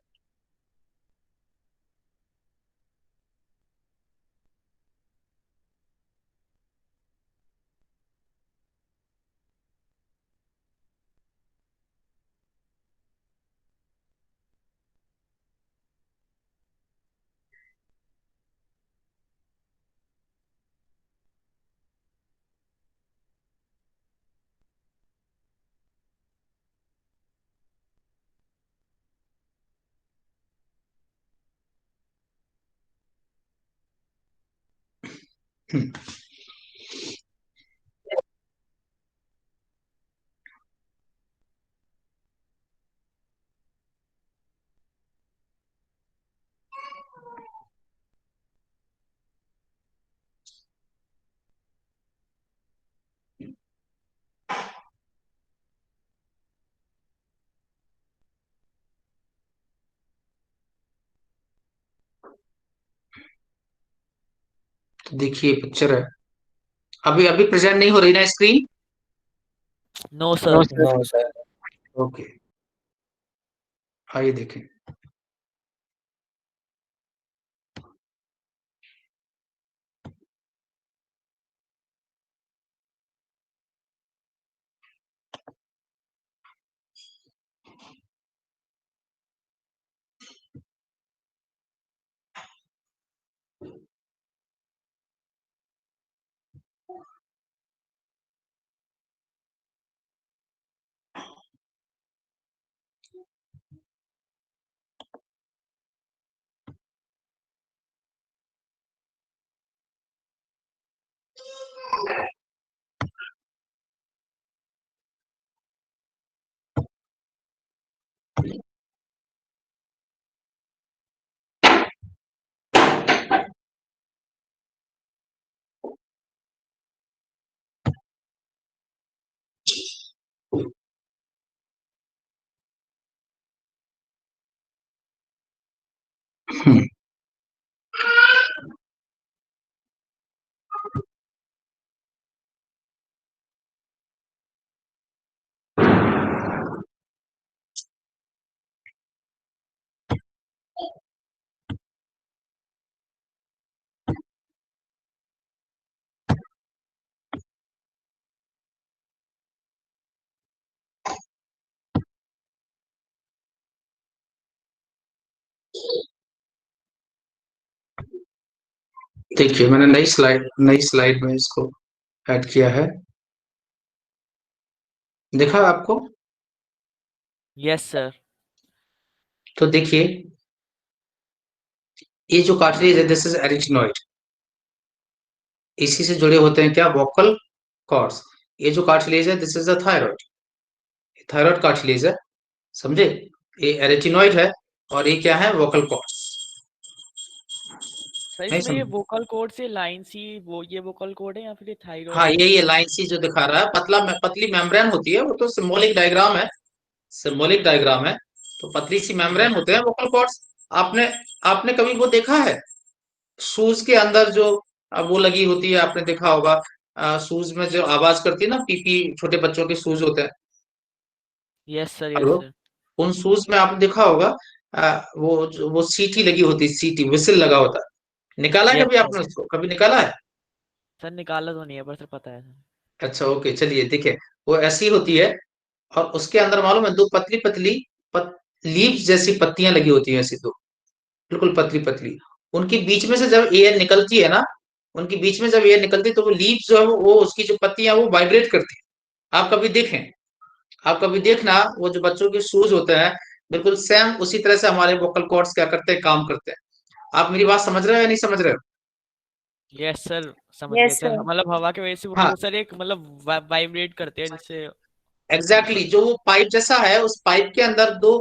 देखिए पिक्चर है, अभी अभी प्रेजेंट नहीं हो रही ना screen? No no sir. Sir. No, sir. Okay, आइए देखें। देखिए, मैंने नई स्लाइड में इसको ऐड किया है, देखा आपको? Yes sir. तो देखिए, ये जो कार्टिलेज है, दिस इज एरिचिनॉइड, इसी से जुड़े होते हैं क्या, वोकल कॉर्ड्स। ये जो कार्टिलेज है, this is the thyroid, thyroid cartilage है, समझे? ये एरिचिनॉइड है, और ये क्या है, वोकल कॉर्ड्स। सर नहीं इसमें ये समझ? वोकल कोड से लाइन सी वो ये वोकल कोड है या फिर ये थायराइड हाँ, है? ये लाइन सी जो दिखा रहा है, पतली मेम्ब्रेन होती है, वो तो सिंबॉलिक डायग्राम है, सिंबॉलिक डायग्राम है। तो पतली सी मेम्ब्रेन यस होते हैं वोकल कॉर्ड्स। आपने आपने कभी वो देखा है, शूज के अंदर जो वो लगी होती है, आपने देखा होगा, शूज में जो आवाज करती है ना, पीपी, छोटे बच्चों के शूज होते हैं, yes sir. Hello, yes sir. उन शूज में आपने देखा होगा, वो सीटी लगी होती है, सीटी विसिल लगा होता है। निकाला है यस कभी सर। आपने उसको, कभी निकाला है? सर निकाला तो नहीं है पर सर पता है सर। अच्छा, ओके, चलिए देखिए, वो ऐसी होती है, और उसके अंदर मालूम है, दो पतली पतली लीव्स जैसी पत्तियां लगी होती हैं, ऐसी दो, बिल्कुल पतली पतली। उनके बीच में से जब एयर निकलती है ना, उनके बीच में जब एयर निकलती है, तो वो लीव्स जो है, वो उसकी जो पत्तियां, वो वाइब्रेट करती है। आप कभी देखें, आप कभी देखना, वो जो बच्चों के शूज होते हैं, बिल्कुल सेम उसी तरह से हमारे वोकल कॉर्ड्स क्या करते हैं, काम करते हैं। आप मेरी बात समझ रहे हो या नहीं समझ रहे हो? यस सर, समझ गए Yes, सर। sir. मतलब हवा की वजह से हाँ वो सर एक मतलब वाइब्रेट करते हैं जिससे। एग्जैक्टली जो वो पाइप जैसा है, उस पाइप के अंदर दो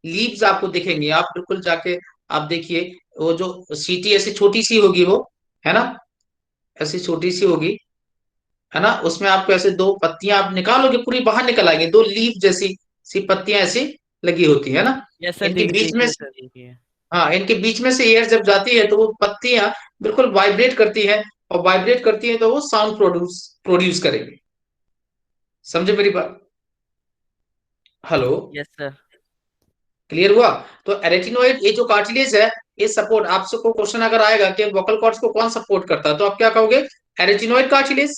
लीव्स आपको दिखेंगे, आप बिल्कुल जाके आप देखिए, वो जो सीटी ऐसी छोटी सी होगी वो, है ना, ऐसी छोटी सी होगी, है ना, उसमें आपको ऐसे दो पत्तियां आप निकालोगे पूरी बाहर निकल आएंगी, दो लीफ जैसी सी पत्तियां ऐसी लगी होती है ना, यस सर, इनके बीच में देखिए सर, देखिए। हाँ इनके बीच में से एयर जब जाती है तो वो पत्तियां बिल्कुल वाइब्रेट करती है, और वाइब्रेट करती है तो वो साउंड प्रोड्यूस प्रोड्यूस करेगी। समझे मेरी बात? Hello, yes sir. क्लियर हुआ? तो एरेटिनोइड ये जो कार्टिलेज है, ये सपोर्ट, आपसे को क्वेश्चन अगर आएगा कि वोकल कॉर्ड्स को कौन सपोर्ट करता है, तो आप क्या कहोगे? Arytenoid cartilage.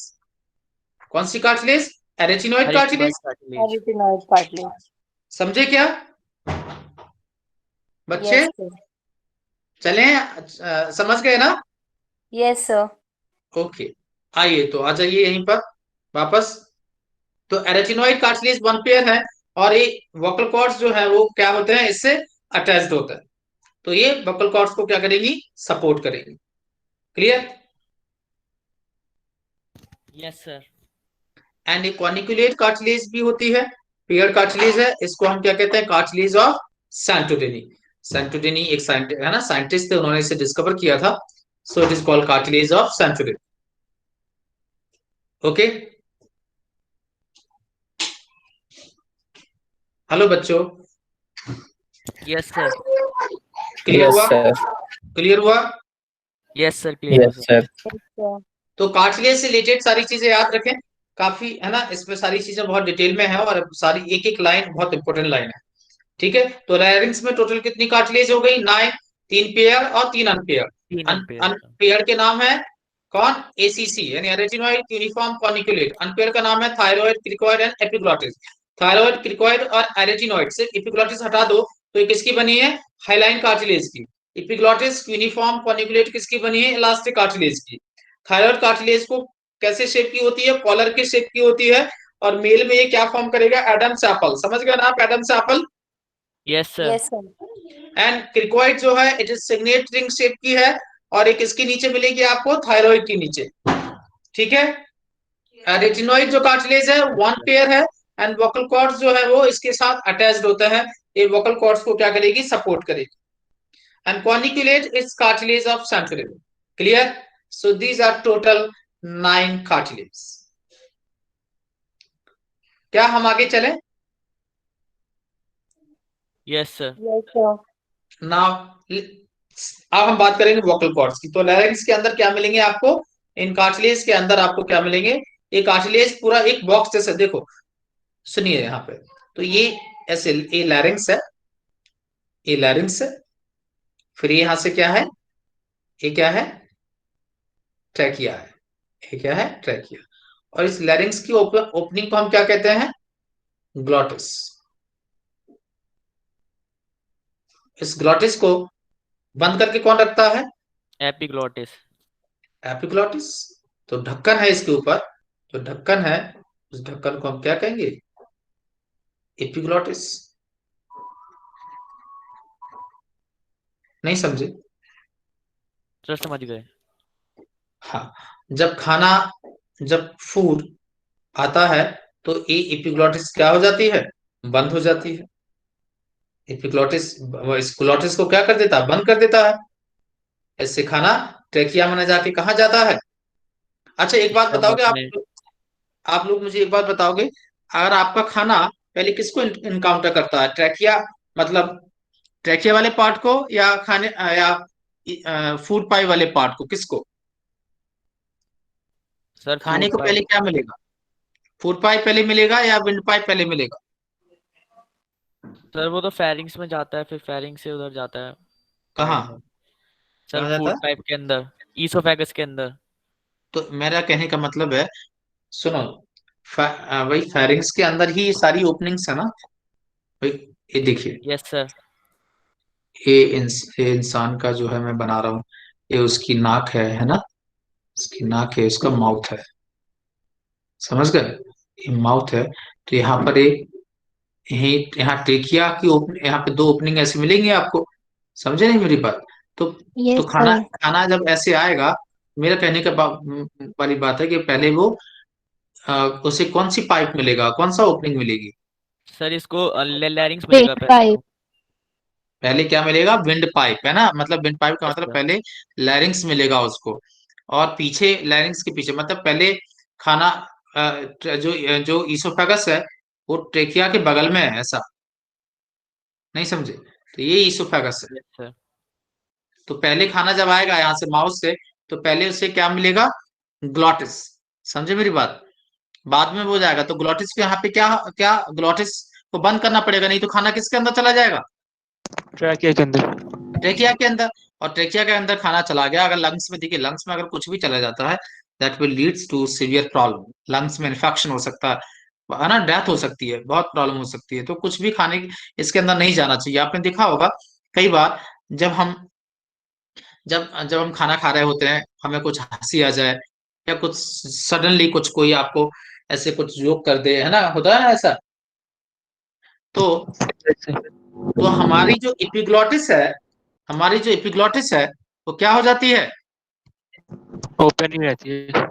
कौन सी cartilage? Arytenoid erythroid cartilage. Cartilage. Arytenoid cartilage. समझे क्या बच्चे? Yes, sir. चलें, समझ गए ना? Yes, sir. ओके, आइए तो आ जाइए यहीं पर वापस। तो एरेटिनोइड कार्टिलेज वन पेयर है, और ये वोकल कॉर्ड्स जो है वो क्या होते हैं, इससे अटैच्ड होता है, तो ये वोकल कॉर्ड्स को क्या करेगी, सपोर्ट करेगी। क्लियर? Yes sir. एंड एक कॉर्निकुलेट कार्टिलेज भी होती है, पेयर कार्टिलेज है, इसको हम क्या कहते हैं, कार्टिलेज ऑफ सैंटोडेनी। सैंटोडेनी एक है ना, साइंटिस्ट थे, उन्होंने इसे डिस्कवर किया था, so it is called cartilage of Santorini. Okay, hello बच्चों, यस सर। क्लियर Yes, हुआ? sir. क्लियर हुआ? यस सर, क्लियर Yes, सर। sir. Yes, sir. तो कार्टिलेज से रिलेटेड सारी चीजें याद रखें, काफी है ना, इसमें सारी चीजें बहुत डिटेल में है, और सारी एक एक लाइन बहुत इंपॉर्टेंट लाइन है। ठीक है, तो लैरिंक्स में टोटल कितनी कार्टिलेज हो गई? 9। 3 पेयर और 3 अनपेयर। 3 unpair sir. अनपेयर के नाम है कौन? एसीसी यानी एरेटिनोइड यूनिफॉर्म कॉर्निकुलेट। अनपेयर का नाम है thyroid, cricoid and epiglottis. Thyroid, cricoid और एरेटिनोइड से एपिग्लॉटिस हटा दो तो ये किसकी बनी है? हाइलाइन कार्टिलेज की। एपिग्लॉटिस यूनिफॉर्म कॉर्निकुलेट किसकी बनी है? इलास्टिक कार्टिलेज की। थायराइड कार्टिलेज को कैसे शेप की होती है? कॉलर के शेप की होती है, और मेल में ये क्या फॉर्म करेगा? Adam's apple. समझ गए ना आप? Adam's apple. Yes sir. Yes, sir. And cricoid जो है it is signet ring shape की है, और एक इसके नीचे मिलेगी आपको थायराइड के नीचे। ठीक है, रेटिनोइड जो कार्टिलेज है वन पेयर है, एंड वोकल कॉर्ड्स जो है वो इसके साथ अटैच्ड होता है, ये वोकल कॉर्ड्स को क्या करेगी? सपोर्ट करेगी। And corniculate is cartilage of Santorini. Clear? So these are total 9 cartilage. क्या हम आगे चलें? Yes sir. Yes, sir. Now अब हम बात करेंगे वोकल कॉर्ड्स की। तो लैरिंक्स के अंदर क्या मिलेंगे आपको? इन कार्टिलेज के अंदर आपको क्या मिलेंगे? ये कार्टिलेज पूरा एक बॉक्स जैसे, देखो सुनिए यहाँ पे, तो ये ऐसे, ये लैरिंक्स है, ये लैरिंक्स है, फिर यहां से क्या है? ये क्या है? ट्रैकिया है। ये क्या है? ट्रैकिया। और इस लैरिंक्स की ओपनिंग को हम क्या कहते हैं? ग्लॉटिस। इस ग्लॉटिस को बंद करके कौन रखता है? एपिग्लॉटिस। एपिग्लॉटिस। तो ढक्कन है इसके ऊपर, जो ढक्कन है उस ढक्कन को हम क्या कहेंगे? एपिग्लॉटिस। नहीं समझे? सर समझ गए। हाँ, जब खाना, जब फूड आता है तो ये एपिग्लॉटिस क्या हो जाती है? बंद हो जाती है। एपिग्लॉटिस इस ग्लॉटिस को क्या कर देता है? बंद कर देता है। इससे खाना ट्रेकिया में न जाके कहाँ जाता है? अच्छा एक बात बताओगे स्टमक आप? में। आप लोग मुझे एक बात बताओगे, अगर आपका खाना पहले किसको इनकाउंटर करता है? ट्रैकिया, मतलब ट्रैकिया वाले पार्ट को, या खाने या फूड पाई वाले पार्ट को? किसको? सर खाने फूड को पहले पाइप। क्या मिलेगा? फूड पाइप पहले मिलेगा या विंड पाइप पहले मिलेगा? सर वो तो फेरिंग्स में जाता है, फिर फेरिंग्स से उधर जाता है कहाँ? साइड में। सर कहाँ जाता फूड है? पाइप के अंदर, ईसोफेगस के अंदर। तो मेरा कहने का मतलब है, सुनो, वही फेरिंग्स के अंदर ही ये सारी ओपनिंग्स है ना भाई। ये देखिए, यस सर। ये इंसान का जो है मैं बना रहा हूँ, ये उसकी नाक है ना, उसकी नाक है, उसका माउथ है। समझ गए? ये माउथ है, तो यहाँ पर यहाँ ट्रेकिया की ओपनिंग, यहाँ पे दो ओपनिंग ऐसे मिलेंगे आपको, समझे नहीं मेरी बात? तो यस खाना सर। खाना जब ऐसे आएगा, मेरा कहने का वाली बात है कि पहले वो उसे कौन सी पाइप मिलेगा, कौन सा ओपनिंग मिलेगी? सर इसको लैरिंग्स ब्रेक मिलेगा पहले पाइप। तो। पहले क्या मिलेगा? विंड पाइप, है ना? मतलब विंड पाइप का यस मतलब सर। पहले लैरिंग्स मिलेगा उसको, और पीछे लैरिंग्स के पीछे मतलब पहले खाना जो ईसोफेगस है वो ट्रेकिया के बगल में है, ऐसा नहीं समझे? तो ये ईसोफेगस है। Yes sir. तो पहले खाना जब आएगा यहाँ से माउथ से, तो पहले उसे क्या मिलेगा? ग्लॉटिस। समझे मेरी बात? बाद में वो जाएगा तो ग्लॉटिस के यहाँ पे क्या क्या, ग्लॉटिस को बंद करना पड़ेगा, नहीं तो खाना किसके अंदर चला जाएगा? ट्रैकिया के अंदर। ट्रेकिया के अंदर। और ट्रेकिया के अंदर खाना चला गया, अगर लंग्स में, देखिए लंग्स में अगर कुछ भी चला जाता है, that will leads to severe problem. Lungs में इन्फेक्शन हो सकता है ना, डेथ हो सकती है, बहुत प्रॉब्लम हो सकती है। तो कुछ भी खाने इसके अंदर नहीं जाना चाहिए। आपने देखा होगा कई बार, जब हम जब जब हम खाना खा रहे होते हैं, हमें कुछ हंसी आ जाए, या कुछ सडनली कुछ कोई आपको ऐसे कुछ जोक कर दे, है ना, होता है ना ऐसा। तो हमारी जो एपिग्लॉटिस है, हमारी जो एपिग्लॉटिस है, वो क्या हो जाती है? ओपन ही रहती है।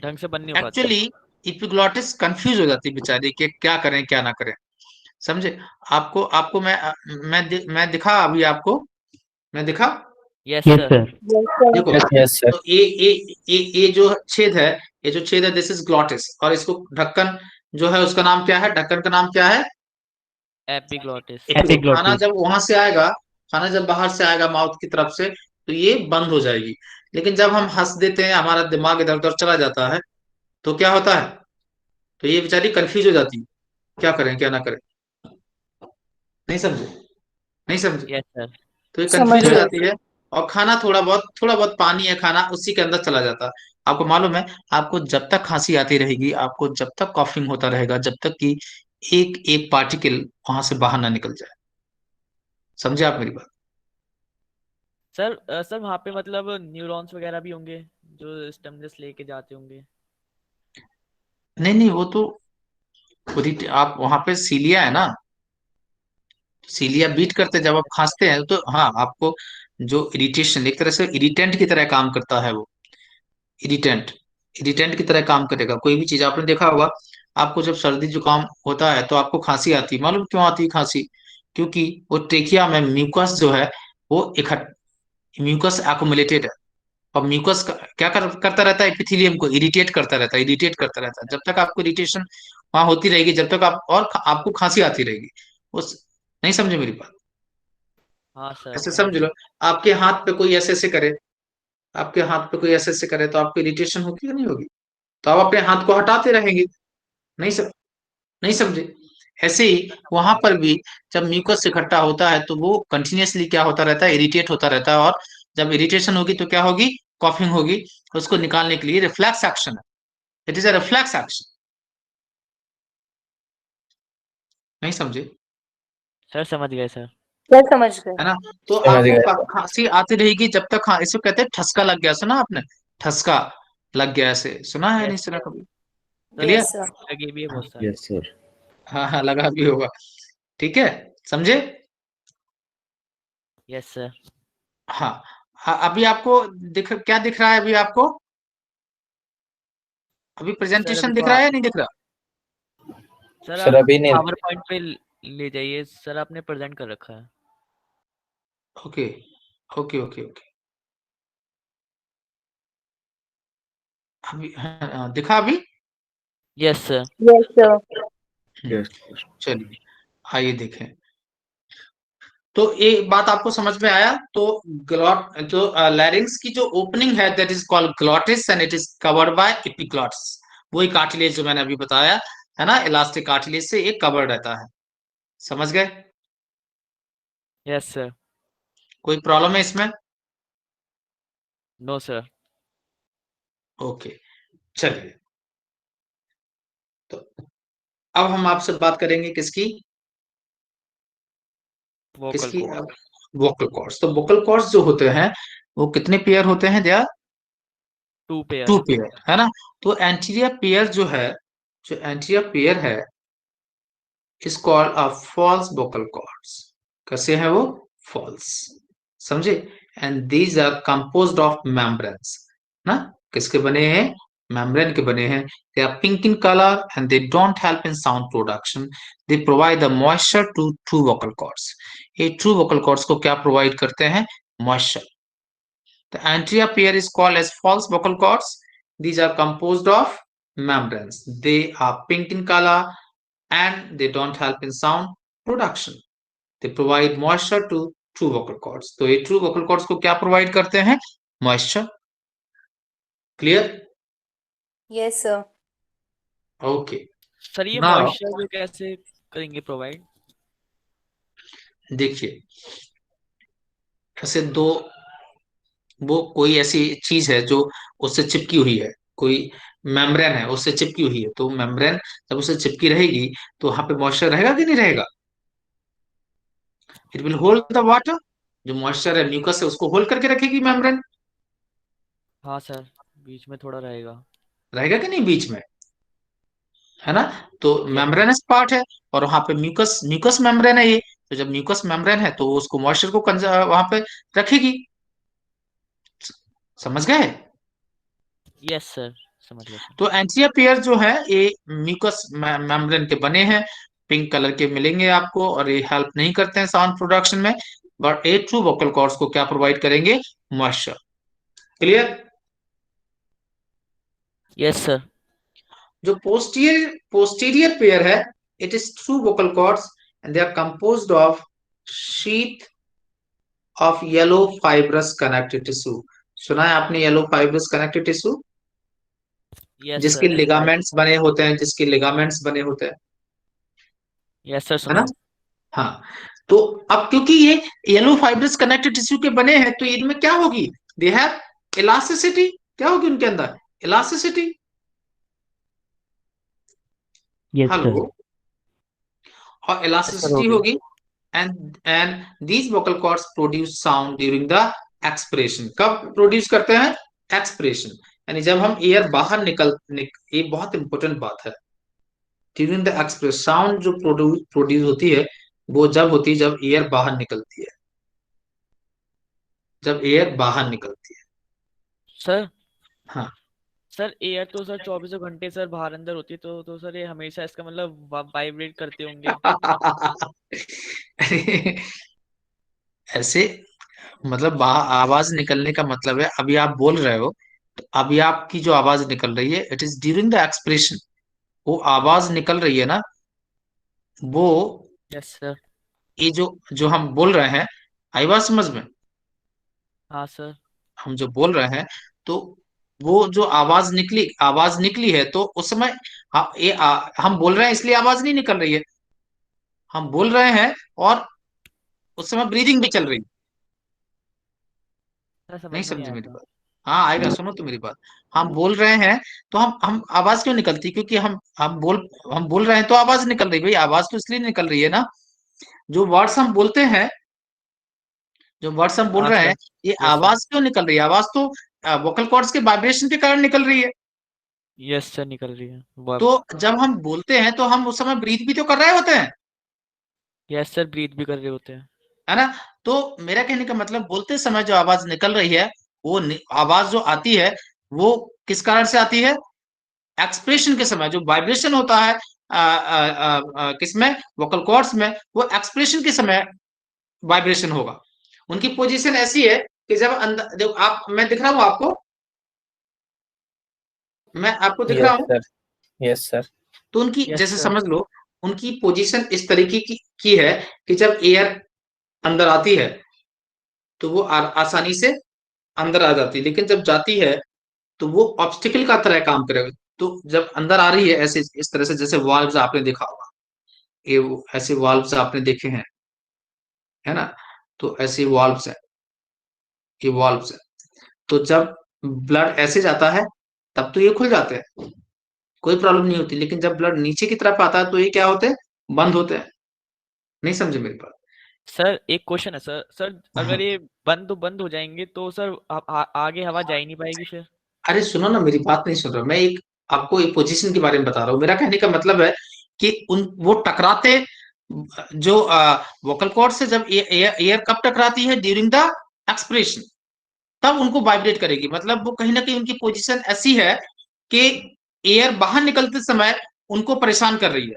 ढंग से बंद नहीं हो पाती। एक्चुअली एपिग्लॉटिस कंफ्यूज हो जाती है बेचारी कि क्या करें क्या ना करें, समझे? आपको आपको मैं दिखा अभी आपको, मैं दिखा, yes yes sir. Sir. Yes, sir. देखो। Yes, yes, sir. तो ये जो छेद है, ये जो छेद है, दिस इज ग्लॉटिस, और इसको ढक्कन जो है उसका नाम क्या है? ढक्कन का नाम क्या है? एपिग्लॉटिस। खाना एपिग्लोटिस। जब वहां से आएगा, खाना जब बाहर से आएगा माउथ की तरफ से, तो ये बंद हो जाएगी। लेकिन जब हम हंस देते हैं, हमारा दिमाग इधर उधर चला जाता है, तो क्या होता है? तो ये बेचारी कंफ्यूज हो जाती है, क्या करें क्या ना करें, नहीं समझे? नहीं समझे? Yes sir. तो ये समझ कंफ्यूज हो गए। जाती है, और खाना थोड़ा बहुत पानी है, खाना उसी के अंदर चला जाता है। आपको मालूम है, आपको जब तक खांसी आती रहेगी, आपको जब तक कॉफिंग होता रहेगा, जब तक कि एक एक पार्टिकल वहां से बाहर ना निकल जाए। समझे आप मेरी बात? सर सर वहाँ पे मतलब न्यूरॉन्स वगैरह भी होंगे जो स्टिमुलस लेके जाते होंगे। नहीं नहीं, वो तो आप वहां पे सीलिया है ना, सीलिया बीट करते जब आप खांसते हैं, तो हाँ, आपको जो इरिटेशन, एक तरह से इरिटेंट की तरह काम करता है वो। इरिटेंट, इरिटेंट की तरह काम करेगा। कोई भी चीज आपने देखा होगा, आपको जब सर्दी जुकाम होता है तो आपको खांसी आती है, मालूम क्यों आती है खांसी? क्योंकि वो ट्रेकिया में म्यूकस जो है, वो म्यूकस एक्युमुलेटेड है। और म्यूकस करता रहता है एपिथेलियम को इरिटेट करता रहता है, इरिटेट करता रहता है। जब तक आपको इरिटेशन वहां होती रहेगी, जब तक आप, और आपको खांसी आती रहेगी। उस नहीं समझे मेरी बात? हाँ सर ऐसे समझ समझ लो, गया। आपके हाथ पे कोई ऐसे ऐसे करे, आपके हाथ पे कोई ऐसे ऐसे करे, तो आपको इरिटेशन होगी या नहीं होगी? तो आप अपने हाथ को हटाते रहेंगे, नहीं सर, नहीं समझे? ऐसे ही वहां पर भी जब म्यूकस इकट्ठा होता है, तो वो कंटिन्यूअसली क्या होता रहता है? इरिटेट होता रहता है। और जब इरिटेशन होगी तो क्या होगी? कॉफिंग होगी। उसको निकालने के लिए रिफ्लेक्स एक्शन है, it is a reflex action. नहीं समझे? सर समझ गए सर। सर समझ गए। है ना? तो समझ आपको गए sir. खांसी आती रहेगी जब तक, हाँ, इसको कहते हैं ठसका लग गया, सुना आपने? ठसका लग गया, ऐसे सुना है, यस नहीं सुना सर। कभी? Sir clear? Yes sir. लगे भी है बहुत सारे। Yes, sir. हाँ हाँ, लगा भी होगा। ठीक है, समझे? Yes sir. हाँ। अभी आपको क्या दिख रहा है अभी आपको? अभी सर अभी प्रेजेंटेशन तो दिख रहा है आप या नहीं दिख रहा? सर Sir, आप अभी नहीं. पावर पॉइंट पे ले जाइए सर, आपने प्रेजेंट कर रखा है। Okay okay okay okay. अभी हाँ, दिखा अभी? Yes sir. Yes sir. Yes. चलिए, आइए देखें। तो ये बात आपको समझ में आया? तो ग्लॉट जो लैरिंग्स की जो ओपनिंग है, that is called glottis, and it is covered by epiglottis. वही कार्टिलेज जो मैंने अभी बताया, है ना, इलास्टिक कार्टिलेज से एक कवर्ड रहता है। समझ गए? Yes sir. कोई प्रॉब्लम है इसमें? No sir. ओके, चलिए। तो अब हम आपसे बात करेंगे किसकी? वोकल किसकी? कॉर्ड। Vocal cords. तो वोकल कॉर्ड्स जो होते हैं, वो कितने पेयर होते हैं? They are two two pair. Pair, है ना? तो एंटीरियर पेयर जो है, जो एंटीरियर पेयर है, is called a false vocal cords. कैसे हैं वो? फॉल्स। समझे? And these are composed of membranes ना। किसके बने हैं? मेम्ब्रेन के बने हैं। They are pink in colour and they don't help in sound production. They provide the moisture to true vocal cords. ये ट्रू वोकल कॉर्ड्स को क्या प्रोवाइड करते हैं? Moisture. The anterior pair is called as false vocal cords. These are composed of membranes. They are pink in color and they don't help in sound production. They provide moisture to true vocal cords. तो ये true vocal cords को क्या provide करते हैं? Moisture. Clear? Yes, sir. Okay. Sir ये Now, moisture कैसे करेंगे provide? देखिए ऐसे दो, वो कोई ऐसी चीज है जो उससे चिपकी हुई है, कोई मेम्ब्रेन है उससे चिपकी हुई है, तो मेम्ब्रेन जब उससे चिपकी रहेगी तो वहां पे मॉइस्चर रहेगा कि नहीं रहेगा? It will hold the water. जो मॉइस्चर है, म्यूकस है, उसको होल्ड करके रखेगी मेम्ब्रेन। हाँ सर, बीच में थोड़ा रहेगा। रहेगा कि नहीं बीच में? है ना? तो यस मेम्ब्रेनस पार्ट है और वहां पे म्यूकस म्यूकस मेम्ब्रेन है ये। तो जब म्यूकस मेम्ब्रेन है तो वो उसको मॉइस्चर को वहां पे रखेगी। समझ गए? यस सर, समझ गया सर। तो एंटीरियर पेयर जो है ये म्यूकस मेम्ब्रेन के बने हैं, पिंक कलर के मिलेंगे आपको, और ये हेल्प नहीं करते हैं साउंड प्रोडक्शन में। But a true vocal cords को क्या प्रोवाइड करेंगे? मॉइस्चर। क्लियर? Yes sir. जो पोस्टीरियर पेयर है, it is true vocal cords and they are composed of sheath of yellow fibrous connective tissue. सुना है आपने yellow fibrous connective tissue? Yes जिसके sir. Ligaments बने होते हैं, जिसके लिगामेंट्स बने होते हैं, यस सर, है सुना ना? है। हाँ। तो अब क्योंकि ये येलो फाइब्रस कनेक्टिव टिश्यू के बने हैं तो इनमें क्या होगी? They have elasticity. क्या होगी उनके अंदर? इलास्टिसिटी। Yes, sir. हेलो। और इलास्टिसिटी होगी and these vocal cords produce sound during the expression. कब प्रोड्यूस करते हैं? एक्सप्रेशन, यानी जब हम एयर बाहर ये बहुत इंपॉर्टेंट बात है। ड्यूरिंग द एक्सप्रेस साउंड जो प्रोड्यूस होती है वो जब होती है जब एयर बाहर निकलती है, जब एयर बाहर निकलती है। सर हाँ। सर एयर तो सर 24 घंटे सर बाहर अंदर होती है, तो सर ये हमेशा इसका मतलब वाइब्रेट करते होंगे। ऐसे मतलब आवाज निकलने का मतलब है, अभी आप बोल रहे हो तो अभी आपकी जो आवाज निकल रही है it is during the expression. वो आवाज निकल रही है ना, वो यस सर। ये जो जो हम बोल रहे हैं, आई बात समझ में? हाँ सर। हम जो बोल रहे हैं तो वो जो आवाज निकली है तो उस समय हम बोल रहे हैं इसलिए आवाज नहीं निकल रही है। हम बोल रहे हैं और उस समय ब्रीदिंग भी चल रही है। सर समझ नहीं में नहीं समझे आया मेरी था। बात? हाँ आएगा, सुनो तो मेरी बात। हम बोल रहे हैं तो हम आवाज क्यों निकलती? क्योंकि हम बोल रहे हैं तो आवाज निकल रही है। भाई आवाज तो इसलिए निकल रही है ना, जो वर्ड्स हम बोलते हैं, जो वर्ड्स हम बोल हाँ रहे सर। हैं, ये यस सर। आवाज क्यों निकल रही है? आवाज तो वोकल कॉर्ड्स के वाइब्रेशन के कारण निकल रही है। यस सर, निकल रही है वो। तो जब हम बोलते हैं तो हम उस समय ब्रीथ भी तो कर रहे होते हैं, यस सर, ब्रीथ भी कर रहे होते हैं। है ना? तो मेरा कहने का मतलब, बोलते समय जो आवाज निकल रही है, वो आवाज जो आती है वो किस कारण से आती है? एक्सप्रेशन के समय जो वाइब्रेशन होता है किसमें? वोकल कॉर्ड्स में। वो एक्सप्रेशन के समय वाइब्रेशन होगा। उनकी पोजीशन ऐसी है कि जब अंदर जब आप, मैं दिख रहा हूं आपको, मैं आपको दिख रहा Yes, हूं, sir. Yes, sir. तो उनकी यस जैसे सर। समझ लो, उनकी पोजीशन इस तरीके की है कि जब एयर अंदर आती है तो वो आसानी से अंदर आ जाती है, लेकिन जब जाती है तो वो ऑब्स्टिकल का तरह काम करेगा। तो जब अंदर आ रही है ऐसे इस तरह से, जैसे वाल्व्स आपने देखा होगा, ऐसे वाल्व्स आपने देखे हैं, है ना? तो ऐसे वाल्व्स है, ये वाल्व्स है। तो जब ब्लड ऐसे जाता है तब तो ये खुल जाते हैं, कोई प्रॉब्लम नहीं होती। लेकिन जब ब्लड नीचे की तरफ आता है तो ये क्या होते हैं? बंद होते हैं। नहीं समझे मेरी बात? सर एक क्वेश्चन है सर। सर हाँ। अगर ये बंद हो जाएंगे तो सर आगे हवा जा ही नहीं पाएगी फिर। अरे सुनो ना, मेरी बात नहीं सुन रहा। मैं एक आपको एक पोजीशन के बारे में बता रहा हूँ। मेरा कहने का मतलब है कि उन वो टकराते, जो वोकल कॉर्ड से जब एयर कब टकराती है, ड्यूरिंग द एक्सप्रेशन, तब उनको वाइब्रेट करेगी। मतलब वो कहीं ना कहीं उनकी पोजीशन ऐसी है कि एयर बाहर निकलते समय उनको परेशान कर रही है।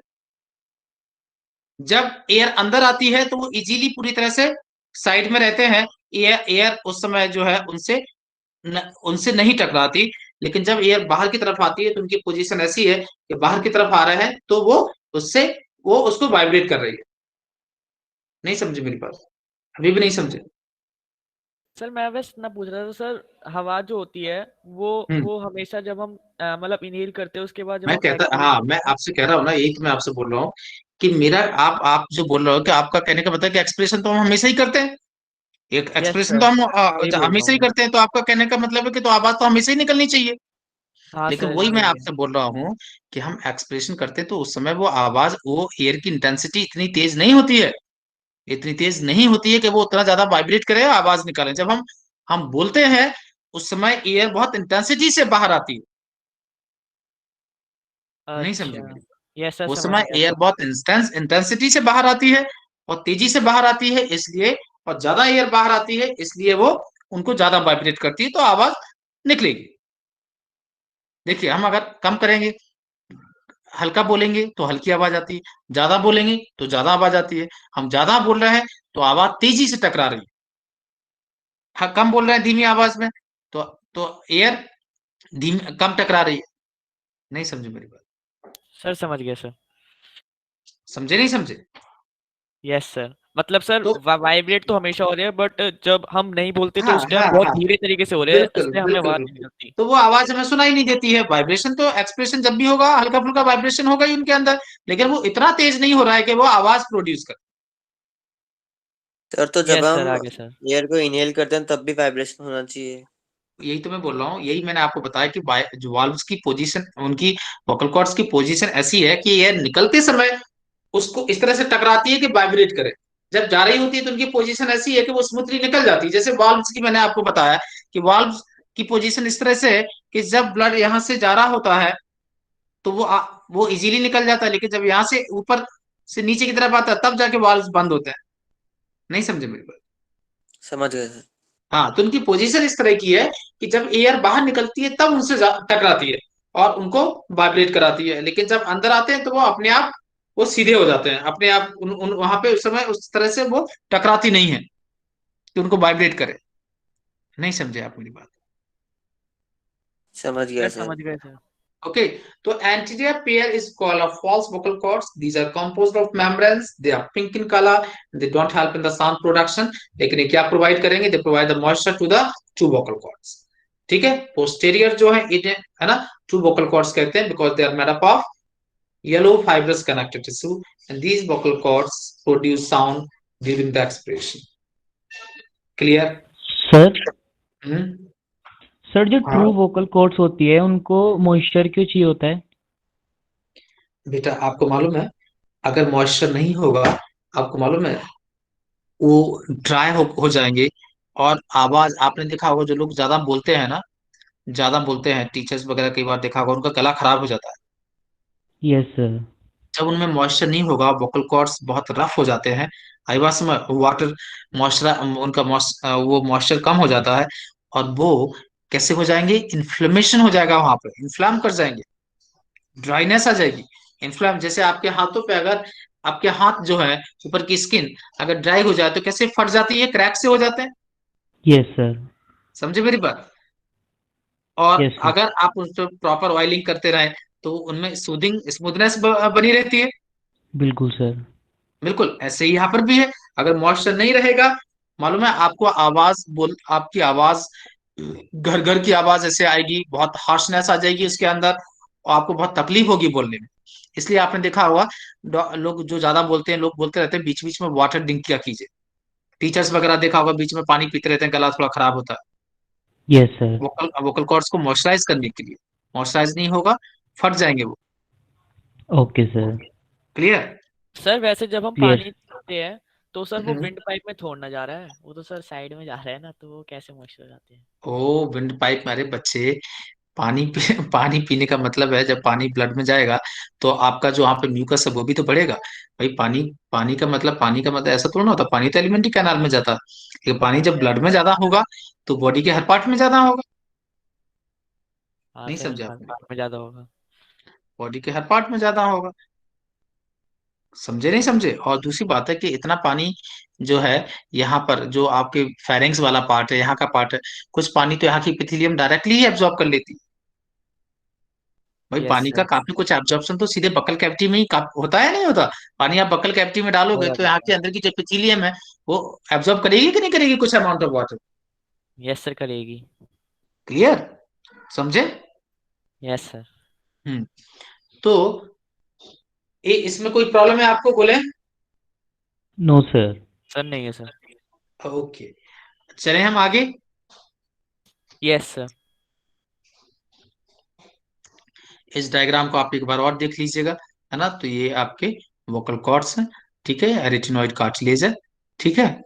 जब एयर अंदर आती है तो वो इजीली पूरी तरह से साइड में रहते हैं, एयर एयर उस समय जो है उनसे नहीं टकराती। लेकिन जब एयर बाहर की तरफ आती है तो उनकी पोजीशन ऐसी है कि बाहर की तरफ आ रहा है तो उससे वो उसको वाइब्रेट कर रही है। नहीं समझे मेरी बात? अभी भी नहीं समझे? सर मैं बस इतना पूछ रहा था सर, हवा जो होती है वो हमेशा जब हम मतलब इनहेल करते हैं उसके बाद जब मैं हम कहता, एक्सहेल हाँ मैं करते हैं। आपसे कह रहा हूँ ना, यही तो मैं आपसे बोल रहा हूँ कि मेरा आप जो बोल रहे हो कि आपका कहने का मतलब है कि एक्सप्रेशन तो हम हमेशा ही करते हैं, एक यस एक्सप्रेशन सर, तो हम वही बोल रहा हमेशा हूँ ही मैं। करते हैं, तो आपका कहने का मतलब है कि तो आवाज तो हमेशा ही निकलनी चाहिए। हाँ लेकिन सर वही मैं वही है। आपसे बोल रहा हूँ कि हम एक्सप्रेशन करते हैं तो उस समय वो आवाज, वो एयर की इंटेंसिटी इतनी तेज नहीं होती है, इतनी तेज नहीं होती है कि वो उतना ज्यादा वाइब्रेट करे और आवाज निकाले। जब हम बोलते हैं उस समय एयर बहुत इंटेंसिटी से बाहर आती है। नहीं समझे अच्छा, मेरी बात? यस सर वो समझ समय गया एयर सर। बहुत इंटेंसिटी से बाहर आती है और तेजी से बाहर आती है, इसलिए, और ज्यादा एयर बाहर आती है इसलिए वो उनको ज्यादा वाइब्रेट करती है, तो आवाज निकलेगी। देखिए हम अगर कम करेंगे, हल्का बोलेंगे तो हल्की आवाज आती है, ज्यादा बोलेंगे तो ज्यादा आवाज आती है। हम ज्यादा बोल रहे हैं तो आवाज तेजी से टकरा रही है, हाँ कम बोल रहे हैं धीमी आवाज में तो एयर धीमी कम टकरा रही है। नहीं समझे मेरी बात? सर समझ गया सर। समझे नहीं समझे? यस सर, मतलब सर तो वाइब्रेट तो हमेशा हो रहे हैं, बट जब हम नहीं बोलते तो हाँ उस टाइम हाँ बहुत हाँ, धीरे तरीके से हो रहे हैं, बिल्कुल इसलिए हमें बिल्कुल आवाज नहीं बिल्कुल। निकलती। तो वो आवाज हमें सुनाई नहीं देती है। वाइब्रेशन तो, एक्सप्रेशन जब भी होगा हल्का फुल्का वाइब्रेशन होगा ही उनके अंदर, लेकिन वो इतना तेज नहीं हो रहा है कि वो आवाज प्रोड्यूस करे। सर तो जब यस सर, हम आगे सर। एयर को इनहेल करते हैं तब भी वाइब्रेशन होना चाहिए। यही तो मैं बोल रहा हूँ, यही मैंने आपको बताया कि जो वाल्व्स की पोजीशन, उनकी वोकल कॉर्ड्स की पोजीशन ऐसी है कि एयर निकलते समय उसको इस तरह से टकराती है कि वाइब्रेट करे। जब जा रही होती है तो उनकी पोजीशन ऐसी है कि वो स्मूथली निकल जाती है। जैसे वाल्व्स की मैंने आपको बताया कि वाल्व्स की पोजीशन इस तरह से है कि जब ब्लड यहाँ से जा रहा होता है तो वो इजीली निकल जाता है, लेकिन जब यहाँ से ऊपर से नीचे की तरफ आता है तब जाके वाल्व्स बंद होते हैं। नहीं समझे मेरी बात? समझ गए सर। हाँ, तो उनकी पोजीशन इस तरह की है कि जब एयर बाहर निकलती है तब उनसे टकराती है और उनको वाइब्रेट कराती है, लेकिन जब अंदर आते हैं तो वो अपने आप वो सीधे हो जाते हैं अपने आप। वहां पे उस समय उस तरह से वो टकराती नहीं है कि उनको वाइब्रेट करे। नहीं समझे आप मेरी बात? समझ गया सर सर। समझ गए sir. Okay, so anterior pair is called a false vocal cords. These are composed of membranes. They are pink in color. They don't help in the sound production. लेकिन ये क्या प्रोवाइड करेंगे? They provide the moisture to the two vocal cords. ठीक है? Posterior जो है इन्हें, है ना, two vocal cords कहते हैं because they are made up of yellow fibrous connective tissue, and these vocal cords produce sound during the expiration. Clear? Sir hmm. Sir जो हाँ ट्रू वोकल कॉर्ड्स होती है उनको मॉइस्चर क्यों चाहिए होता है? बेटा, आपको मालूम है अगर मॉइस्चर नहीं होगा, आपको मालूम है वो ड्राई हो जाएंगे। और आवाज आपने देखा होगा, जो लोग ज्यादा बोलते हैं ना, ज्यादा बोलते हैं, टीचर्स वगैरह कई बार देखा होगा, उनका गला खराब हो जाता है। Yes sir. जब उनमें मॉइस्चर नहीं होगा, वोकल कॉर्ड्स बहुत रफ हो जाते हैं। आई बात में वाटर मॉइस्चर, उनका वो मॉइस्चर कम हो जाता है और वो कैसे हो जाएंगे? इन्फ्लेमेशन हो जाएगा, वहां पे इन्फ्लाम कर जाएंगे, ड्राइनेस आ जाएगी। इन्फ्लाम, जैसे आपके हाथों पे अगर आपके हाथ जो है ऊपर की स्किन अगर ड्राई हो जाए तो कैसे फट जाती है, क्रैक से हो जाते हैं। Yes sir. समझे मेरी बात? और यस सर। अगर आप उस पर प्रॉपर ऑयलिंग करते रहे तो उनमें सूदिंग स्मूथनेस बनी रहती है। बिल्कुल सर। बिल्कुल ऐसे ही यहाँ पर भी है। अगर मॉइस्चर नहीं रहेगा, मालूम है आपको, आपकी आवाज घर घर की आवाज ऐसे आएगी, बहुत हार्शनेस आ जाएगी उसके अंदर और आपको बहुत तकलीफ होगी बोलने में। इसलिए आपने देखा होगा लोग जो ज्यादा बोलते हैं, लोग बोलते रहते हैं बीच बीच में वाटर ड्रिंक किया कीजिए। टीचर्स वगैरह देखा होगा बीच में पानी पीते रहते हैं, गला थोड़ा खराब होता है। Yes sir. Vocal vocal cords को मॉइस्चराइज करने के लिए, मॉइस्चराइज नहीं होगा फट जाएंगे वो। Okay sir. क्लियर? सर वैसे जब हम क्लियर। पानी पीते हैं तो सर वो विंड पाइप में थोड़ना जा रहा है, वो तो सर साइड में जा रहा है ना, तो वो कैसे मॉइस्चर हो जाते हैं? ओ विंड पाइप, मेरे बच्चे, पानी पीने का मतलब है जब पानी ब्लड में जाएगा तो आपका जो वहाँ पे म्यूकस है वो भी तो बढ़ेगा भाई। पानी पानी का मतलब ऐसा थोड़ा ना होता, पानी तो एलिमेंट्री कैनाल में जाता है, लेकिन पानी जब ब्लड में ज्यादा होगा तो बॉडी के हर पार्ट में ज्यादा होगा। हाँ नहीं सर, समझे हर आपने? पार्ट में ज्यादा होगा। बॉडी के हर पार्ट में ज्यादा होगा। समझे नहीं समझे? और दूसरी बात है कि इतना पानी जो है यहाँ पर, जो आपके फेरेंक्स वाला पार्ट है, यहाँ का पार्ट है, कुछ पानी तो यहाँ की एपिथेलियम डायरेक्टली ही एब्जॉर्ब कर लेती है। भाई यस पानी का सर, काफी कुछ एब्जॉर्प्शन तो सीधे बकल कैविटी में ही होता है, नहीं होता? पानी आप बकल कैविटी में हो डालोगे तो जाता यहाँ है। के अंदर की जो एपिथेलियम है वो एब्जॉर्ब करेगी कि नहीं करेगी कुछ amount of water? Yes sir, करेगी। क्लियर? समझे? Yes sir. हम्म। तो इसमें कोई प्रॉब्लम है आपको, बोले? No sir. सर नहीं है सर। ओके, चले हम आगे। Yes sir. इस डायग्राम को आप एक बार और देख लीजिएगा, है ना? तो ये आपके वोकल कॉर्ड्स हैं, ठीक है, एरिटिनॉइड कार्टिलेज है, ठीक है।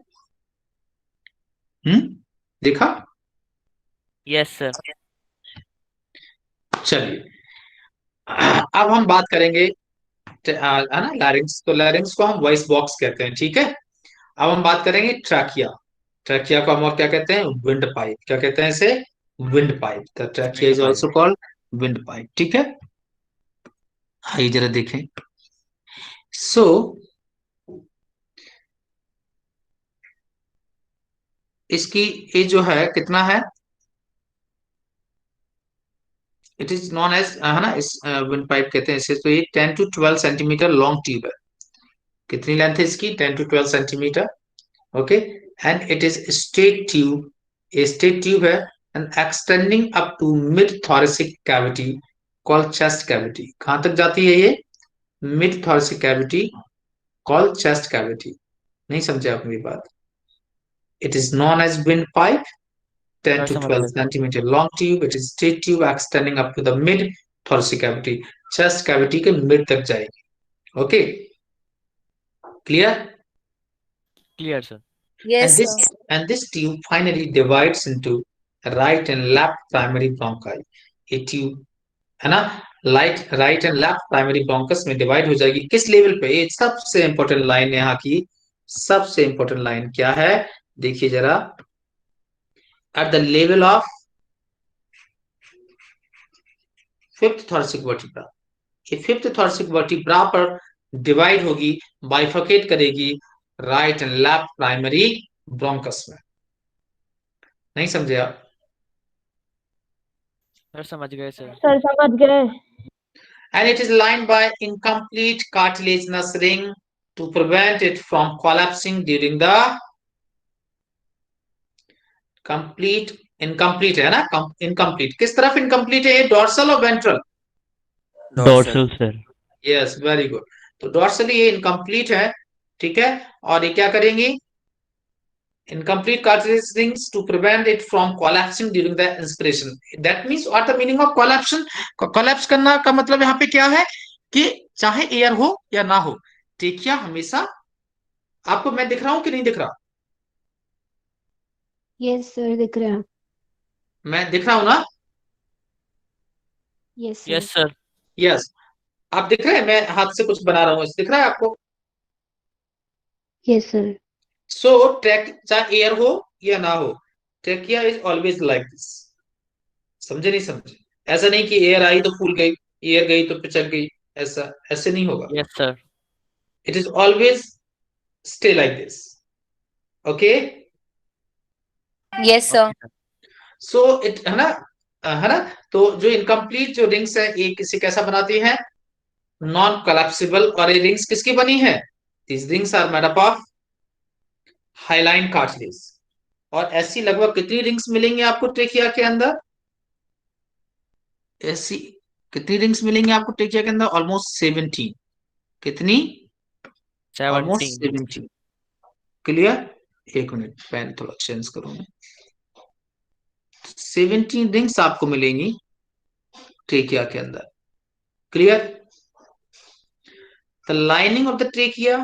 देखा? Yes sir. चलिए, अब हम बात करेंगे, है ना, लैरिंग्स। तो लैरिंग्स को हम वॉइस बॉक्स कहते हैं, ठीक है। अब हम बात करेंगे ट्रैकिया। ट्रैकिया को हम और क्या कहते हैं? Wind pipe. क्या कहते हैं इसे? Wind pipe. The trachea wind is pipe. Also called wind pipe, ठीक है। आइए जरा देखें। सो इसकी ये जो है कितना है, इट इज नॉन एज, है ना, इस विंड पाइप कहते हैं इसे। तो ये 10 to 12 सेंटीमीटर लॉन्ग ट्यूब है। कितनी लेंथ है इसकी? 10 to 12 centimetre. Okay, and it is straight tube, a straight tube है, and extending up to mid thoracic cavity called chest cavity. कहां तक जाती है ये? Mid thoracic cavity called chest cavity. नहीं समझे आप मेरी बात? It is known as windpipe, 10 sir to समझ 12 गए sir. centimeter long tube. It is straight tube extending up to the mid thoracic cavity. Chest cavity के mid तक जाएगी। Okay, clear? Clear sir. And Yes, this sir. and this tube finally divides into right and left primary bronchi. ये tube, है ना, right and left primary bronchus में divide हो जाएगी। किस लेवल पे? ये सबसे इंपॉर्टेंट लाइन यहाँ की, सबसे इंपॉर्टेंट लाइन क्या है? देखिए जरा, at the level of fifth thoracic vertebra. ये फिफ्थ थॉरेसिक वर्टिब्रा पर डिवाइड होगी, बाइफर्केट करेगी right and left primary bronchus में। नहीं समझे आप? सर समझ गए सर। सर समझ गए। And it is lined by incomplete cartilaginous ring to prevent it from collapsing during the complete, incomplete है ना, incomplete किस तरफ incomplete है? ये डॉर्सल और ventral? Dorsal sir. Yes, very good. तो डॉर्सली ये इनकम्प्लीट है, ठीक है। और ये क्या करेंगी? incomplete cartilage rings to prevent it from collapsing during the inspiration. That means what the meaning of collapse? collapse करना का मतलब यहाँ पे क्या है कि चाहे एयर हो या ना हो, ट्रेकिया हमेशा, आपको मैं दिख रहा हूं कि नहीं दिख रहा? यस सर, दिख रहे हैं। मैं दिख रहा हूं ना? Yes sir. Yes sir. Yes, आप दिख रहे हैं? मैं हाथ से कुछ बना रहा हूं, दिख रहा है आपको? Yes sir. सो ट्रैक, चाहे एयर हो या ना हो, trachea is always like this. समझे नहीं समझे? ऐसा नहीं कि एयर आई तो फूल गई, एयर गई तो पिचक गई, ऐसा ऐसे नहीं होगा। Yes sir. It is always stay like this. Okay, Yes, sir. Okay sir. So it, है ना। तो जो इनकम्प्लीट जो रिंग्स है ये किसी कैसा बनाती है? Non collapsible. और ये रिंग्स किसकी बनी है? This rings are made up of hyaline cartilage. और ऐसी लगभग कितनी रिंग्स मिलेंगी आपको ट्रेकिया के अंदर? ऐसी कितनी रिंग्स मिलेंगी आपको ट्रेकिया के अंदर? ऑलमोस्ट 17। कितनी? ऑलमोस्ट 17। 17। क्लियर? एक मिनट, पेन थोड़ा चेंज करूं मैं। 17 रिंग्स आपको मिलेंगी ट्रेकिया के अंदर। Clear? The lining of the trachea,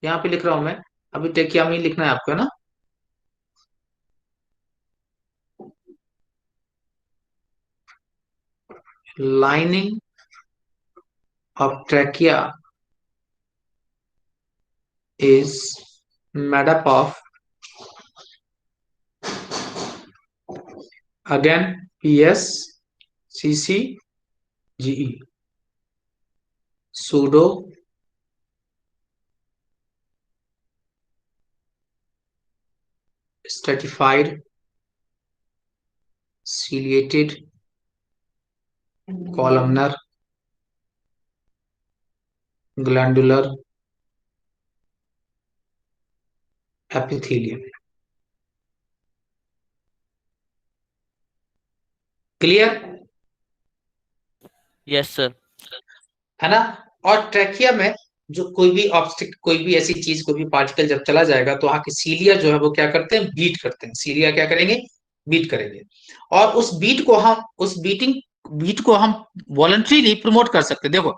यहाँ पे लिख रहा हूं मैं, अभी ट्रेकिया में ही लिखना है आपको, है ना। lining of trachea is made up of, again, PS, CC, GE. Pseudo stratified ciliated columnar glandular epithelium. Clear yes sir. है ना। और ट्रैकिया में जो कोई भी ऑब्स्टिक, कोई भी ऐसी चीज, कोई भी पार्टिकल जब चला जाएगा तो वहां के सीलिया जो है वो क्या करते हैं, बीट करते हैं। सीलिया क्या करेंगे, बीट करेंगे। और उस बीट को हम वॉलंटरीली प्रमोट कर सकते हैं। देखो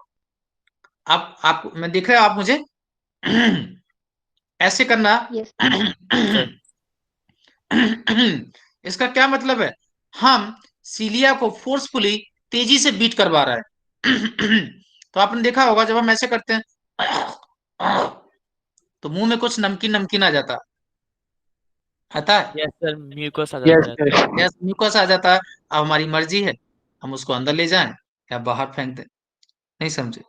आप मैं देख रहे हो, आप मुझे ऐसे करना। यस इसका क्या मतलब है, हम सीलिया को फोर्सफुली तेजी से बीट करवा रहा है। तो आपने देखा होगा जब हम ऐसे करते हैं तो मुंह में कुछ नमकीन नमकीन आ जाता आता है। यस सर, म्यूकस आ यस जाता है। सर। यस, म्यूकस आ जाता है। अब हमारी मर्जी है, हम उसको अंदर ले जाएं या बाहर फेंक दें। नहीं समझे,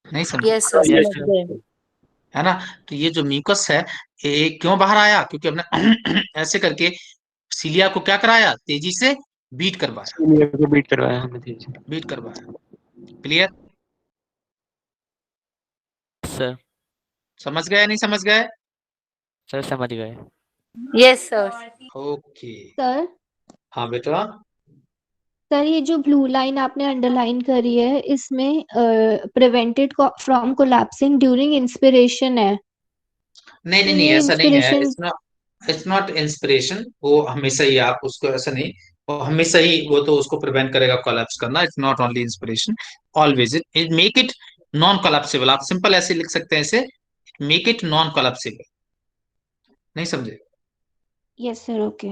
नहीं समझे, यस सर, यस समझ सर। गए। है ना। तो ये जो म्यूकस है, ये क्यों बाहर आया, क्योंकि हमने ऐसे करके सीलिया को क्या कराया, तेजी से बीट करवाया, सीलिया को बीट करवाया हमने तेजी से। बीट करवाया। क्लियर, सर समझ गए नहीं समझ गए। सर समझ गए। Yes sir. Okay, sir. हाँ बेटा। सर ये जो ब्लू लाइन आपने अंडरलाइन करी है इसमें prevented from collapsing during inspiration है। नहीं तो नहीं नहीं, ये ऐसा नहीं है। इंस्पिरेशन। It's not inspiration. वो हमेशा ही, आप उसको ऐसा नहीं, वो हमेशा ही वो तो उसको प्रिवेंट करेगा कोलैप्स करना। It's not only inspiration, always it make it non collapsible. आप सिंपल ऐसे लिख सकते हैं इसे, मेक इट नॉन कोलैप्सिबल। नहीं समझे। Yes sir, okay.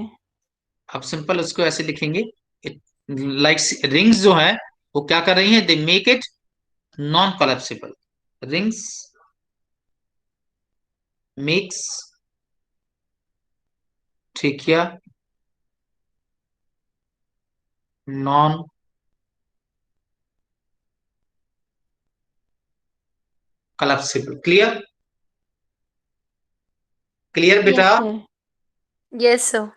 आप सिंपल उसको ऐसे लिखेंगे, लाइक रिंग्स जो है वो क्या कर रही हैं, they make it non collapsible. Rings makes trachea non collapsible. Clear, clear बेटा। Yes sir. Yes sir.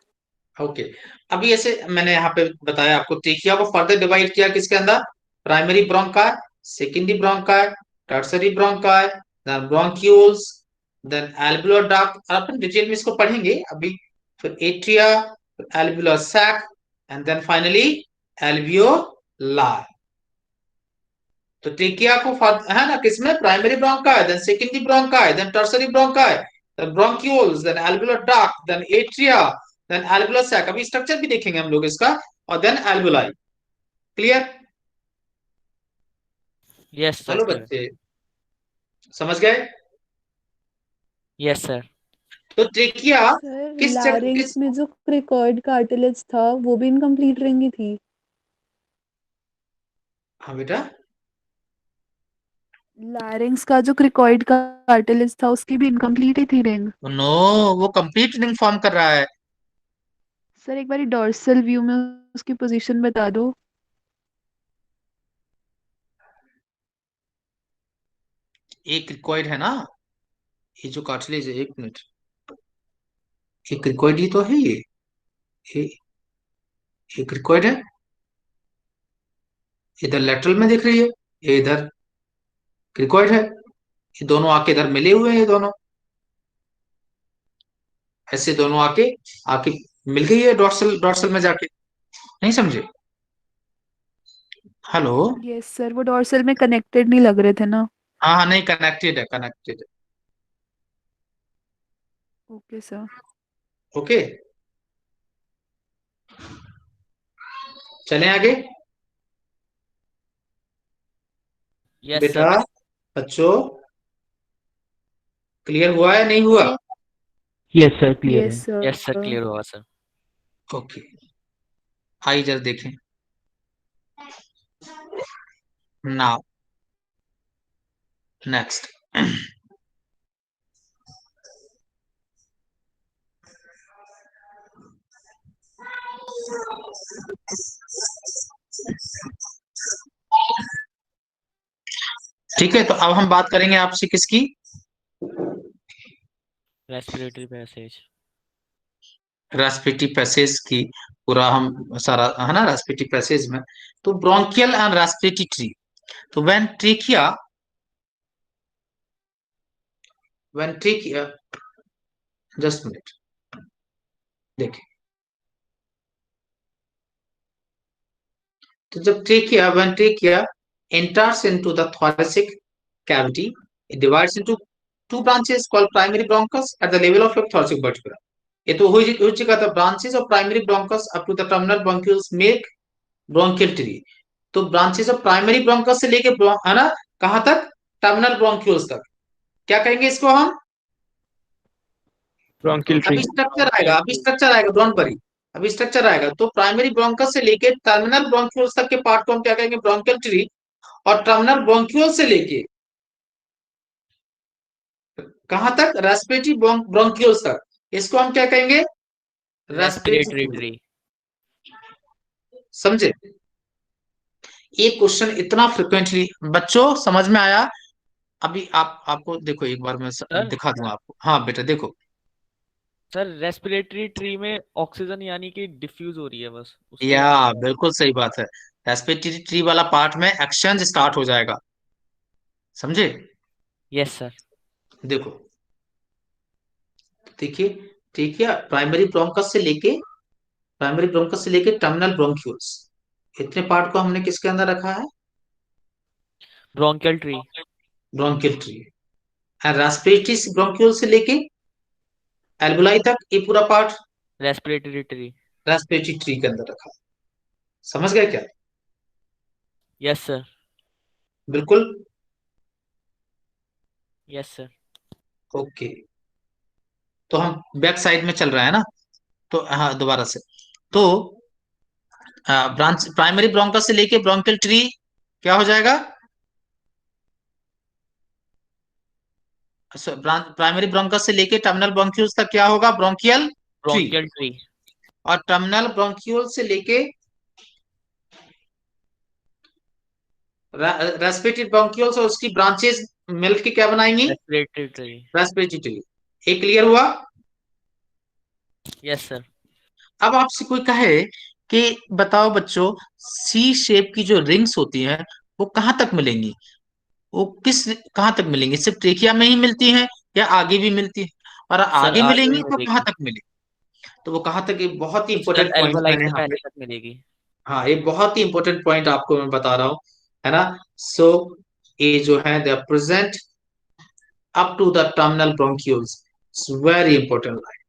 Okay, अभी ऐसे मैंने यहाँ पे बताया आपको, ट्रिकिया को फर्दर डिवाइड किया किसके अंदर, primary bronchi, secondary bronchi, tertiary bronchi, then bronchioles, then alveolar duct. अपन डिटेल में इसको पढ़ेंगे अभी। फिर atria, alveolar sac, and then finally alveoli. तो ट्रिकिया को है ना किसमें, primary bronchi, then secondary bronchi, then tertiary bronchi, then bronchioles, then alveolar duct, then atria, then alveolar sac. अभी स्ट्रक्चर भी देखेंगे हम लोग इसका, और then alveoli. Clear. Yes sir hello clear. बच्चे, समझ गए। Yes sir. तो ट्रिकिया सर किस लैरिंग्स में जो क्रिकॉइड कार्टिलेज था वो भी इनकम्प्लीट रिंग ही थी। हाँ बेटा, लैरिंग्स का जो क्रिकॉइड कार्टिलेज था उसकी भी इनकम्प्लीट ही थी रिंग। नो, वो कंप्लीट रिंग फॉर्म कर रहा है। सर एक बार डॉर्सल व्यू में उसकी पोजीशन बता दो। एक क्रिकॉइड है ना, ये जो कार्टिलेज है, एक मिनट, एक क्रिकॉइड ही तो है ये एक क्रिकॉइड है। इधर लेटरल में दिख रही है, ये इधर क्रिकॉइड है। ये दोनों आके इधर मिले हुए हैं, ये दोनों ऐसे दोनों आके आके मिल गई है डॉर्सल, डॉर्सल में जाके। नहीं समझे। हेलो। यस सर, वो डॉर्सल में कनेक्टेड नहीं लग रहे थे ना। हाँ हाँ, नहीं कनेक्टेड है, कनेक्टेड है। Okay sir. ओके, चलें आगे। यस बेटा सर। बच्चों, क्लियर हुआ या नहीं हुआ। यस सर, क्लियर है। Yes sir. Yes sir clear हुआ सर। ओके, आइए जरा देखें। Now next. ठीक है, तो अब हम बात करेंगे आपसे किसकी? Respiratory passage. रेस्पिरेटरी पैसेज की पूरा हम सारा है ना, रेस्पिरेटरी पैसेज में तो ब्रोंकियल एंड रेस्पिरेटरी ट्री। तो व्हेन ट्रेकिया जस्ट मिनट देखिए, तो जब when trachea enters into the thoracic cavity, it divides into two branches called primary bronchus at the level of your thoracic vertebra. ये तो हो चुका था, branches of primary bronchus up to the terminal bronchioles make bronchial tree. तो branches of primary bronchus से लेके है ना कहां तक? टर्मिनल ब्रोंक्यूल्स तक। क्या कहेंगे इसको हम? Bronchial tree. अभी स्ट्रक्चर आएगा, डोंट वरी, अभी स्ट्रक्चर आएगा। तो प्राइमरी ब्रोंकस से लेके टर्मिनल ब्रोंक्यूल्स तक के पार्ट को हम क्या कहेंगे? Bronchial tree. और टर्मिनल ब्रोंक्यूल से लेके कहां तक? रेस्पिरेटरी ब्रोंक्यूल्स तक, इसको हम क्या कहेंगे? Respiratory tree. समझे? एक क्वेश्चन इतना फ्रिक्वेंटली बच्चों समझ में आया? अभी आपको देखो, एक बार मैं दिखा दूंगा आपको। हाँ बेटा देखो, सर रेस्पिरेटरी ट्री में ऑक्सीजन यानी कि डिफ्यूज हो रही है बस उसके या बाद। बिल्कुल सही बात है। रेस्पिरेटरी ट्री वाला पार्ट में एक्सचेंज स्टार्ट हो जाएगा, समझे? Yes sir. देखो देखिए, ठीक है, प्राइमरी ब्रोंकस से लेके टर्मिनल ब्रोंक्यूल्स, इतने पार्ट को हमने किसके अंदर रखा है? Bronchial tree. Bronchial tree. And respiratory bronchiole से लेके एल्वुलाई तक ये पूरा part respiratory tree. Respiratory tree के अंदर रखा है। समझ गए क्या? Yes sir. बिल्कुल। Yes sir. ओके, तो हम बैक साइड में चल रहे हैं ना, तो हाँ दोबारा से। तो ब्रांच प्राइमरी ब्रोंकस से लेके ब्रोंकियल ट्री क्या हो जाएगा? प्राइमरी ब्रोंकस से लेके टर्मिनल ब्रोंक्यूल्स तक क्या होगा? Bronchial tree. Bronchial tree. और टर्मिनल ब्रोंक्यूल से लेके रेस्पिरेटरी ब्रोंक्यूल्स और उसकी ब्रांचेस मिलकर के क्या बनाएंगी? Respiratory tree. Respiratory tree. ये क्लियर हुआ? Yes sir. अब आपसे कोई कहे कि बताओ बच्चों, सी शेप की जो रिंग्स होती हैं वो कहां तक मिलेंगी? वो कहां तक मिलेंगी? सिर्फ ट्रेकिया में ही मिलती हैं या आगे भी मिलती है? और सर आगे आगे मिलेंगी भी तो कहां मिलेगी। तक मिलेगी? तो वो कहां तक? ये बहुत ही सर इंपॉर्टेंट पॉइंट एल्वोलाई मैंने से यहाँ पे, पहले तक मिलेगी। हाँ ये बहुत ही इंपॉर्टेंट पॉइंट आपको मैं बता रहा हूँ, है ना। सो ये जो है they are present up to the terminal bronchioles, it's very important line.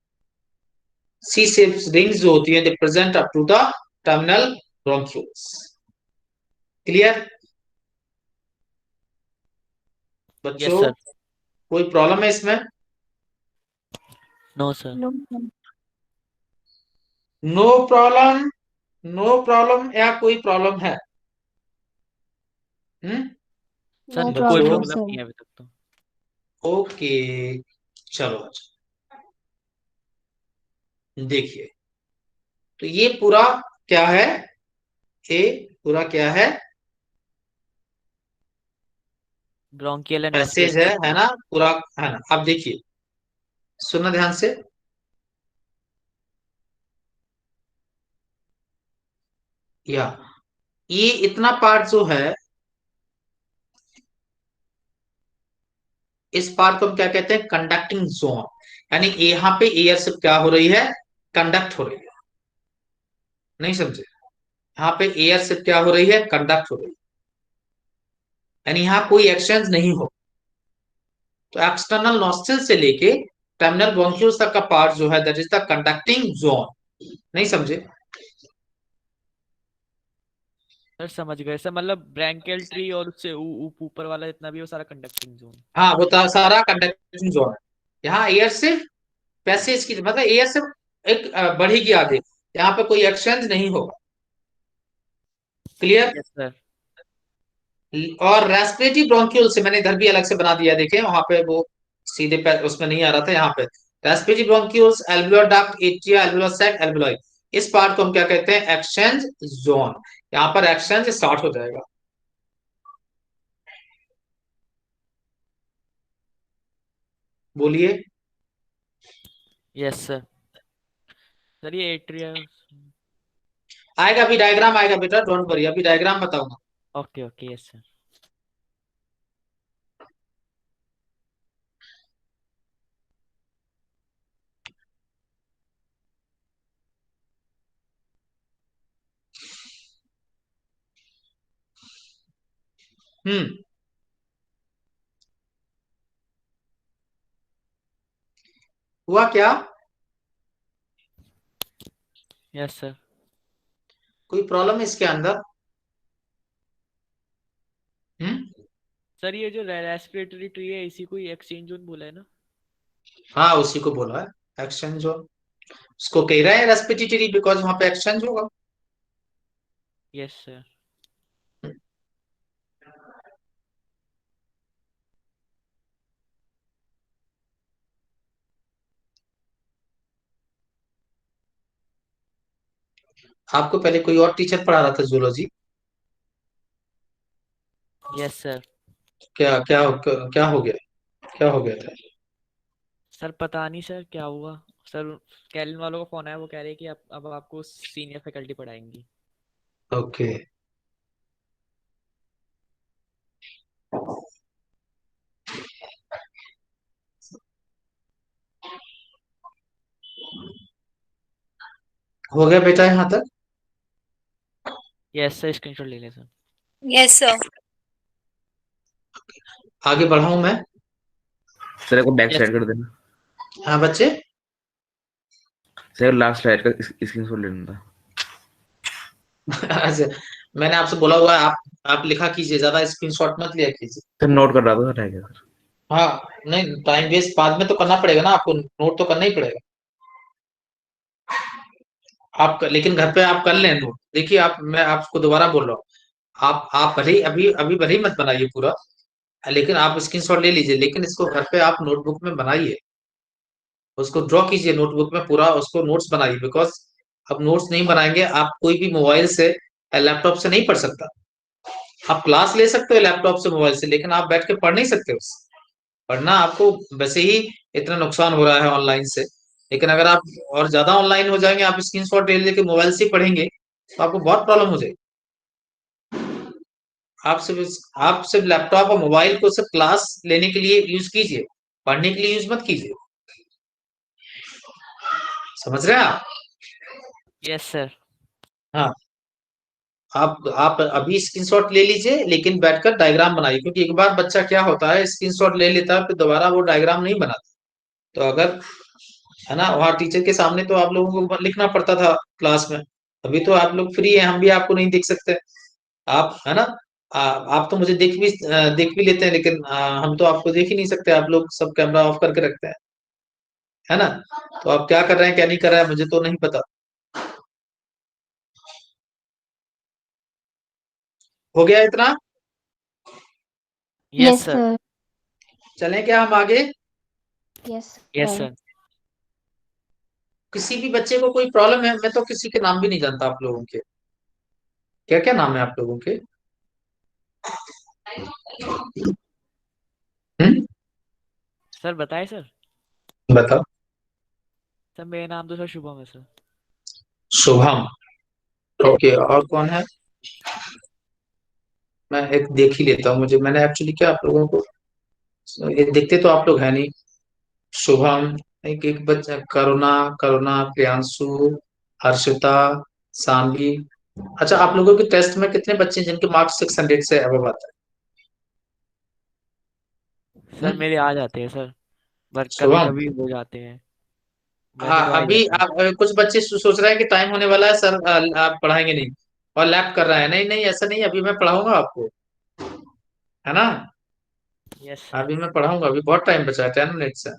C shape rings जो होती है they present up to the terminal bronchioles. Clear yes बच्चों? सर। कोई प्रॉब्लम है इसमें? No sir. No problem? No problem या कोई problem है? सर नो कोई प्रॉब्लम प्रॉब्लम सर। नहीं है अभी तक तो। ओके, चलो अच्छा, देखिए, तो ये पूरा क्या है? ये पूरा क्या है? Bronchial and passage respiratory. है ना पूरा, है ना। अब देखिए, सुनना ध्यान से। या ये इतना पार्ट जो है, इस पार्ट को हम क्या कहते हैं? Conducting zone. यानी यहाँ पे एयर सिर्फ क्या हो रही है? कंडक्ट हो रही है। नहीं समझे? यहाँ पे एयर सिर्फ क्या हो रही है? कंडक्ट हो रही है, यानी यहाँ कोई एक्सचेंज नहीं हो। तो एक्सटर्नल नॉस्ट्रिल से लेके टर्मिनल ब्रोंक्यूल्स तक का पार्ट जो है that is the conducting zone. नहीं समझे? सर समझ गए सर, मतलब ब्रोंकियल ट्री और उससे ऊपर वाला जितना भी वो सारा कंडक्टिंग जोन। हाँ वो सारा कंडक्टिंग जोन है। यहाँ एयर सिर्फ पैसेज की, मतलब एयर सिर्फ एक बढ़ेगी आगे, यहाँ पे कोई एक्सचेंज नहीं होगा। क्लियर? Yes sir. और रेस्पिरेटरी ब्रोंक्यूल से मैंने इधर भी अलग से बना दिया, देखें वहां पे वो सीधे उसमें नहीं आ रहा था, यहाँ पे respiratory bronchioles, alveolar duct, atria, alveolar sac, alveoli, इस पार्ट को हम क्या कहते हैं? Exchange zone. यहाँ पर एक्सचेंज स्टार्ट हो जाएगा। बोलिए। Yes sir. सर ये एट्रिया। आएगा, अभी डायग्राम आएगा बेटा, डोंट वरी, अभी डायग्राम बताऊंगा। Okay okay yes sir. Hmm. हुआ क्या? Yes sir. कोई प्रॉब्लम है इसके अंदर? हम्म। सर ये जो रेस्पिरेटरी ट्री है इसी को ही एक्सचेंज जोन बोला है ना? हाँ, उसी को बोला है एक्सचेंज जोन। उसको कह रहे हैं रेस्पिरेटरी बिकॉज वहां पे एक्सचेंज होगा। Yes sir. आपको पहले कोई और टीचर पढ़ा रहा था जूलॉजी? Yes sir. क्या क्या क्या हो गया, क्या हो गया था? सर पता नहीं सर क्या हुआ। सर कैलिन वालों का फोन आया, वो कह रहे हैं कि अब आपको सीनियर फैकल्टी पढ़ाएंगी। ओके। हो गया बेटा यहाँ तक? यस सर, स्क्रीनशॉट ले लें सर। Yes sir. आगे बढ़ाऊं मैं? सर को बैक Yes, स्लाइड कर देना। हाँ बच्चे। सर लास्ट स्लाइड का स्क्रीनशॉट लेना था। अच्छा, मैंने आपसे बोला हुआ है आप लिखा कीजिए, ज्यादा स्क्रीनशॉट मत लिया कीजिए। सर नोट कर रहा था सर, है क्या सर? हाँ, नहीं टाइम वेस्ट बाद में तो करना पड़ेगा ना, आपको नोट तो करना ही पड़ेगा। आप लेकिन घर पे आप कर लें नोट। देखिए आप, मैं आपको दोबारा बोल रहा हूँ, आप भले ही अभी अभी भले ही मत बनाइए पूरा, लेकिन आप स्क्रीनशॉट ले लीजिए, लेकिन इसको घर पे आप नोटबुक में बनाइए, उसको ड्रॉ कीजिए नोटबुक में पूरा, उसको नोट्स बनाइए। बिकॉज अब नोट्स नहीं बनाएंगे आप, कोई भी मोबाइल से या लैपटॉप से नहीं पढ़ सकता। आप क्लास ले सकते हो लैपटॉप से, मोबाइल से, लेकिन आप बैठ के पढ़ नहीं सकते उससे। पढ़ना आपको वैसे ही इतना नुकसान हो रहा है ऑनलाइन से, लेकिन अगर आप और ज्यादा ऑनलाइन हो जाएंगे, आप स्क्रीनशॉट ले लेके मोबाइल से ही पढ़ेंगे, तो आपको बहुत प्रॉब्लम हो जाएगी। आप सिर्फ लैपटॉप और मोबाइल को सिर्फ क्लास लेने के लिए यूज कीजिए, पढ़ने के लिए यूज मत कीजिए। समझ रहे हैं आप? Yes sir. हाँ, आप अभी स्क्रीनशॉट ले लीजिए, लेकिन बैठकर डायग्राम बनाइए, क्योंकि एक बार बच्चा क्या होता है, स्क्रीनशॉट ले लेता है फिर दोबारा वो डायग्राम नहीं बनाता। तो अगर, है ना, वहाँ टीचर के सामने तो आप लोगों को लिखना पड़ता था क्लास में। अभी तो आप लोग फ्री हैं, हम भी आपको नहीं देख सकते। आप, है ना, आप तो मुझे देख भी लेते हैं, लेकिन हम तो आपको देख ही नहीं सकते, आप लोग सब कैमरा ऑफ करके रखते हैं, है ना। तो आप क्या कर रहे हैं क्या नहीं कर रहे हैं मुझे तो नहीं पता। हो गया इतना? Yes yes sir. सर। चलें क्या हम आगे? Yes yes sir. सर। किसी भी बच्चे को कोई प्रॉब्लम है? मैं तो किसी के नाम भी नहीं जानता आप लोगों के। क्या क्या नाम है आप लोगों के? सर बताए सर। बताओ। सर मेरा नाम तो सर शुभम है सर। शुभम। ओके, और कौन है? मैं एक देख ही लेता हूँ, मैंने एक्चुअली क्या आप लोगों को, ये देखते तो आप लोग है नहीं। शुभम, एक एक बच्चा, करुणा, प्रियांशु, हर्षिता, सानवी। अच्छा, आप लोगों के टेस्ट में कितने बच्चे हैं जिनके मार्क्स 600 से अबव आता है? सर मेरे आ जाते हैं सर, पर कभी शुभम, कभी हो जाते हैं। वैसे तो हाँ आ ही अभी जाते हैं। कुछ बच्चे सोच रहे हैं कि टाइम होने वाला है सर, आप पढ़ाएंगे नहीं, और लैप कर रहा है। नहीं नहीं, ऐसा नहीं, अभी मैं पढ़ाऊंगा आपको, है ना। Yes sir. अभी मैं पढ़ाऊंगा, अभी बहुत टाइम बचा है, 10 मिनट से।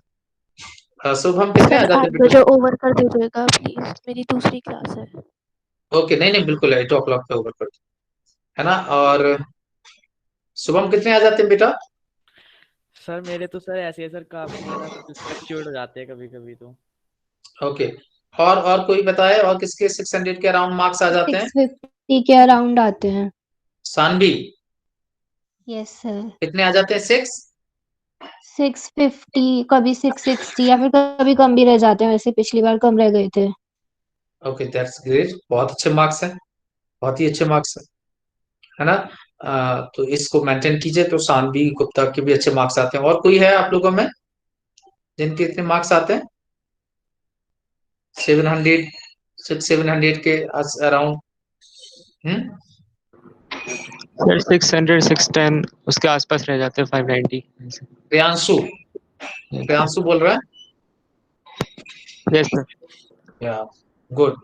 शुभम कितने आ सर जाते 8 हैं बेटा? बजे ओवर कर दीजिएगा प्लीज, मेरी दूसरी क्लास है। ओके, नहीं नहीं बिल्कुल 8 o'clock पे ओवर कर, है ना। और शुभम कितने आ जाते हैं बेटा? सर मेरे तो सर ऐसे है सर, काफी ज्यादा फ्लक्चुएट हो जाते हैं कभी कभी तो। ओके, और कोई बताए, और किसके 600 के अराउंड मार्क्स आ जाते हैं? 650 के अराउंड आते हैं। Saanvi yes sir. कितने आ जाते हैं? 650, कभी 660 या फिर कभी कम भी रह जाते हैं, वैसे पिछली बार कम रह गए थे। ओके, दैट्स ग्रेट, बहुत अच्छे मार्क्स हैं, बहुत ही अच्छे मार्क्स है ना? तो इसको मेंटेन कीजिए, तो सानवी गुप्ता के भी अच्छे मार्क्स आते हैं। और कोई है आप लोगों में जिनके इतने मार्क्स आते हैं? 700, 700 के अराउंड? हम्म। सर 600 610 उसके आसपास रह जाते हैं, 590 ऐसे। प्रियांशु, प्रियांशु बोल रहा है? Yes sir. या गुड।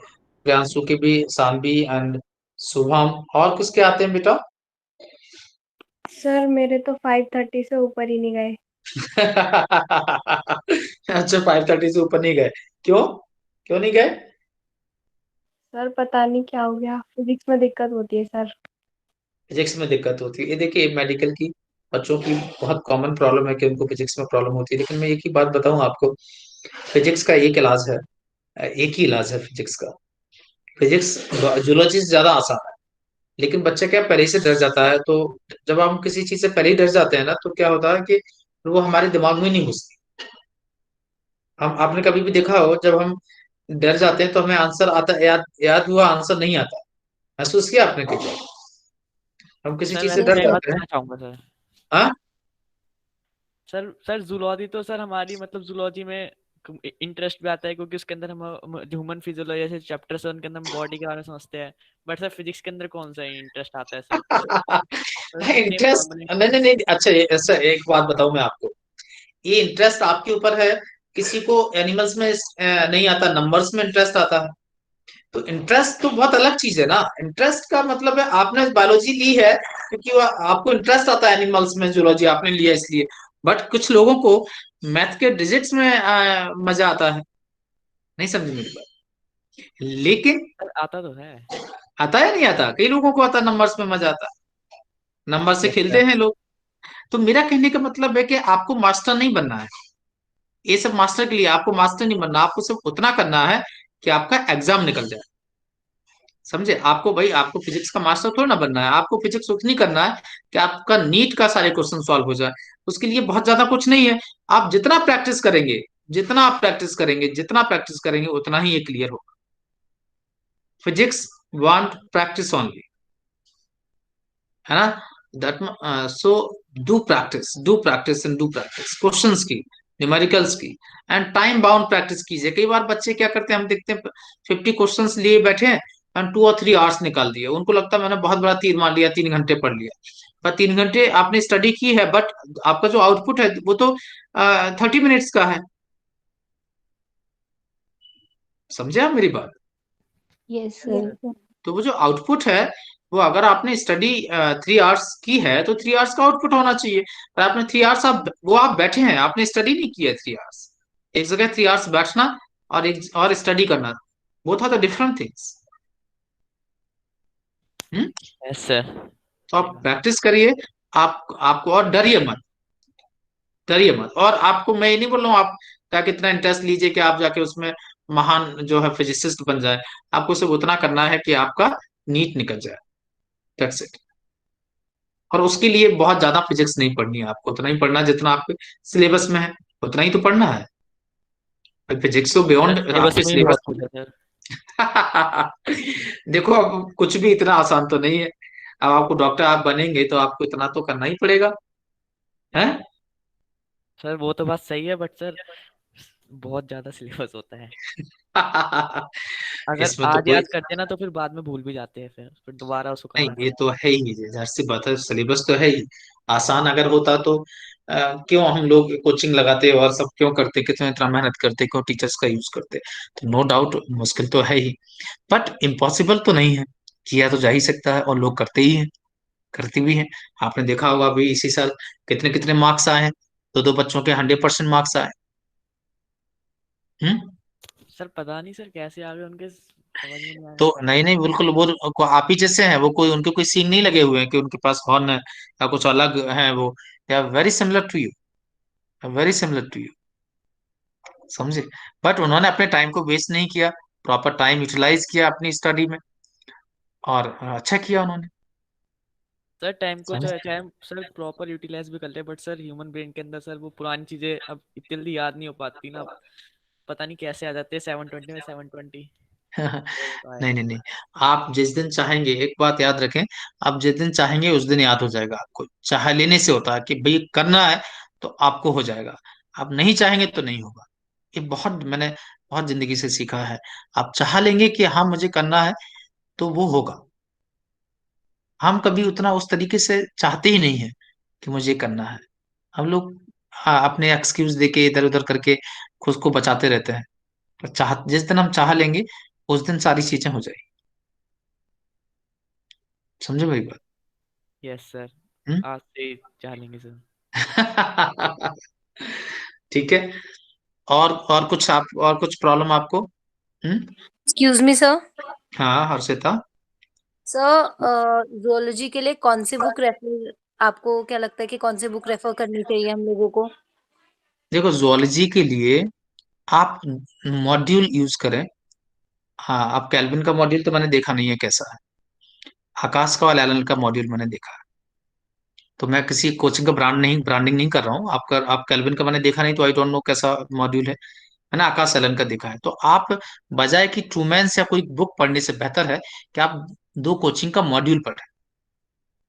प्रियांशु के भी, सानवी एंड शुभम। और किसके आते हैं बेटा? सर मेरे तो 530 से ऊपर ही नहीं गए। अच्छा, 530 से ऊपर नहीं गए, क्यों? क्यों नहीं गए? सर पता नहीं क्या हो गया, फिजिक्स में दिक्कत होती है सर। फिजिक्स में दिक्कत होती है, ये देखिए मेडिकल की बच्चों की बहुत कॉमन प्रॉब्लम है कि उनको फिजिक्स में प्रॉब्लम होती है। लेकिन मैं एक ही बात बताऊं आपको, फिजिक्स का एक इलाज है, एक ही इलाज है फिजिक्स का। फिजिक्स, जूलॉजी से ज्यादा आसान है, लेकिन बच्चा क्या पहले से डर जाता है। तो जब हम किसी चीज से पहले ही डर जाते हैं ना, तो क्या होता है कि वो हमारे दिमाग में नहीं घुसती। हम, आपने कभी भी देखा हो, जब हम डर जाते हैं तो हमें आंसर आता, याद हुआ आंसर नहीं आता। महसूस किया आपने कभी? हम किसी सर चीज से वैसे डर मैं एक बात जाते हैं। कहना चाहूंगा सर। हाँ, सर जूलॉजी तो सर हमारी मतलब जूलॉजी में इंटरेस्ट भी आता है, क्योंकि उसके अंदर हम ह्यूमन फिजियोलॉजी जैसे चैप्टर्स हैं उनके अंदर हम बॉडी के बारे में समझते हैं। बट सर फिजिक्स के अंदर कौन सा इंटरेस्ट आता है सर? तो सेम इंटरेस्ट, नॉर्मल नहीं नहीं इंटरेस्ट। नहीं, अच्छा ऐसा एक बात बताऊं मैं आपको, ये इंटरेस्ट आपके ऊपर है। किसी को एनिमल्स में नहीं आता, नंबर्स में इंटरेस्ट आता है। तो इंटरेस्ट तो बहुत अलग चीज है ना। इंटरेस्ट का मतलब है आपने बायोलॉजी ली है क्योंकि वो आपको इंटरेस्ट आता है एनिमल्स में, जूलॉजी आपने लिया इसलिए। बट कुछ लोगों को मैथ के डिजिट्स में मजा आता है। नहीं समझे मेरी बात? लेकिन सर आता तो है। आता है, नहीं आता, कई लोगों को आता है, नंबर्स में मजा आता है, नंबर से यस खेलते सर। हैं लोग। तो मेरा कहने का मतलब है कि आपको मास्टर नहीं बनना है, ये सब मास्टर के लिए। आपको मास्टर नहीं बनना, आपको सिर्फ उतना करना है कि आपका एग्जाम निकल जाए। समझे? आपको भाई, आपको फिजिक्स का मास्टर थोड़ा ना बनना है, आपको फिजिक्स उतनी करना है कि आपका नीट का सारे क्वेश्चन सॉल्व हो जाए। उसके लिए बहुत ज्यादा कुछ नहीं है। आप जितना प्रैक्टिस करेंगे, जितना आप प्रैक्टिस करेंगे, जितना प्रैक्टिस करेंगे, उतना ही ये क्लियर होगा। फिजिक्स वांट प्रैक्टिस ओनली, है ना? That, so do practice and do practice questions की, न्यूमेरिकल्स की, एंड टाइम बाउंड प्रैक्टिस कीजिए। कई बार बच्चे क्या करते हैं, हम देखते हैं 50 क्वेश्चंस लिए बैठे हैं एंड 2 और 3 आवर्स निकाल दिए। उनको लगता है मैंने बहुत बड़ा तीर मार लिया, 3 घंटे पढ़ लिया। पर 3 घंटे आपने स्टडी की है, बट आपका जो आउटपुट है वो तो 30 मिनट्स का है। समझे आप मेरी बात? Yes sir. तो वो जो आउटपुट है, वो अगर आपने स्टडी 3 आवर्स की है तो 3 आवर्स का आउटपुट होना चाहिए। पर आपने 3 आवर्स, आप बैठे हैं, आपने स्टडी नहीं किया है 3 आवर्स। एक जगह 3 आवर्स बैठना और एक और स्टडी करना, both are the different things. Yes sir. तो आप प्रैक्टिस करिए। आपको, और डरिए मत, डरिए मत। और आपको मैं ये नहीं बोल रहा हूँ आप क्या कितना इंटरेस्ट लीजिए कि आप जाके उसमें महान जो है फिजिसिस्ट बन जाए। आपको सिर्फ उतना करना है कि आपका नीट निकल जाए, दैट्स इट। और उसके लिए बहुत ज्यादा फिजिक्स नहीं पढ़नी है, आपको उतना ही पढ़ना है जितना आपके सिलेबस में है, उतना ही तो पढ़ना है। फिजिक्स तो सर बियॉन्ड सिलेबस आपके में ही सिलेबस। बहुत कुछ है सर। देखो, अब कुछ भी इतना आसान तो नहीं है। अब आपको डॉक्टर आप बनेंगे तो आपको इतना तो करना ही पड़ेगा, है? सर वो तो बात सही है, बट सर बहुत ज्यादा सिलेबस होता है। अगर इसमें तो आज कोई, याद करते ना तो फिर बाद में भूल भी जाते हैं, फिर दोबारा उसको नहीं, करना ये पड़ता तो है ही, जाहिर सी बात है, सिलेबस तो है ही। आसान अगर होता तो क्यों हम लोग कोचिंग लगाते और सब क्यों करते, कितने इतना मेहनत करते, क्यों टीचर्स का यूज करते? तो नो डाउट मुश्किल तो है ही, बट इम्पॉसिबल तो नहीं है। किया तो जा ही सकता है, और लोग करते ही हैं, करते भी हैं। आपने देखा होगा अभी इसी साल कितने कितने मार्क्स आए हैं, 2 2 बच्चों के 100% मार्क्स आए। हम्म। है। सर पता नहीं सर कैसे आ गए उनके समझ में नहीं आ रहा तो है। नहीं नहीं बिल्कुल, वो आप ही जैसे हैं, वो कोई उनके कोई सींग नहीं लगे हुए हैं कि उनके पास हॉर्न है या कुछ अलग है। वो they are very similar to you, very similar to you, समझे। बट उन्होंने अपने टाइम को वेस्ट नहीं किया, प्रॉपर टाइम यूटिलाइज किया अपनी स्टडी में, और अच्छा किया उन्होंने। सर टाइम को समझे। चाहे हम सर प्रॉपर यूटिलाइज भी कर ले, बट सर ह्यूमन ब्रेन के अंदर सर वो पुरानी चीजें अब इतनी जल्दी याद नहीं हो पाती ना। पता नहीं कैसे आ जाते हैं 720 में 720। तो है। नहीं नहीं नहीं, आप जिस दिन चाहेंगे, एक बात याद रखें, आप जिस दिन चाहेंगे उस दिन याद हो जाएगा आपको। चाह लेने से होता है कि भाई करना है तो आपको हो जाएगा, आप नहीं चाहेंगे तो नहीं होगा। ये बहुत मैंने बहुत जिंदगी से सीखा है। आप चाह लेंगे कि हाँ मुझे करना है तो वो होगा। हम कभी उतना उस तरीके से चाहते ही नहीं है कि मुझे करना है। हम लोग अपने एक्सक्यूज देके इधर उधर करके खुद को बचाते रहते हैं। तो जिस दिन हम चाह लेंगे उस दिन सारी चीजें हो जाएगी। समझे मेरी बात। Yes sir. हम्म? आज से ही चाह लेंगे सर। ठीक है। और कुछ और कुछ प्रॉब्लम आपको? हम्म। Excuse me sir. हाँ हर्षिता। सर जोलॉजी के लिए कौन सी बुक रेफर, आपको क्या लगता है कि कौन सी बुक रेफर करनी चाहिए हम लोगों को? देखो जुअलॉजी के लिए आप मॉड्यूल यूज करें। हाँ, आप कैल्विन का मॉड्यूल तो मैंने देखा नहीं है कैसा है। आकाश का और एलन का मॉड्यूल मैंने देखा है। तो मैं किसी कोचिंग का ब्रांडिंग नहीं कर रहा हूँ। आप कैल्विन का मैंने देखा नहीं, तो आई डोंट नो कैसा मॉड्यूल है। मैंने आकाश एलन का देखा है। तो आप बजाय कि ट्रूमैन्स या कोई बुक पढ़ने से बेहतर है कि आप दो कोचिंग का मॉड्यूल पढ़ें।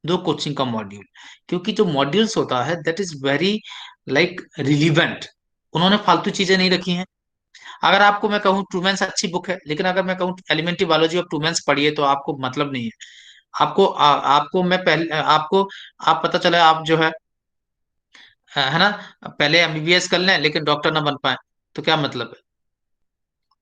दो कोचिंग का मॉड्यूल, क्योंकि जो मॉड्यूल्स होता है that is very like relevant. उन्होंने फालतू चीजें नहीं रखी हैं। अगर आपको मैं कहूँ ट्रूमैन्स अच्छी बुक है, लेकिन अगर मैं कहूँ एलिमेंट्री बायोलॉजी ऑफ ट्रूमैन्स पढ़िए, तो आपको मतलब नहीं है। आपको मैं पहले आपको आप पता चला आप जो है ना, पहले एमबीबीएस कर लें लेकिन डॉक्टर ना बन पाए, तो क्या मतलब है।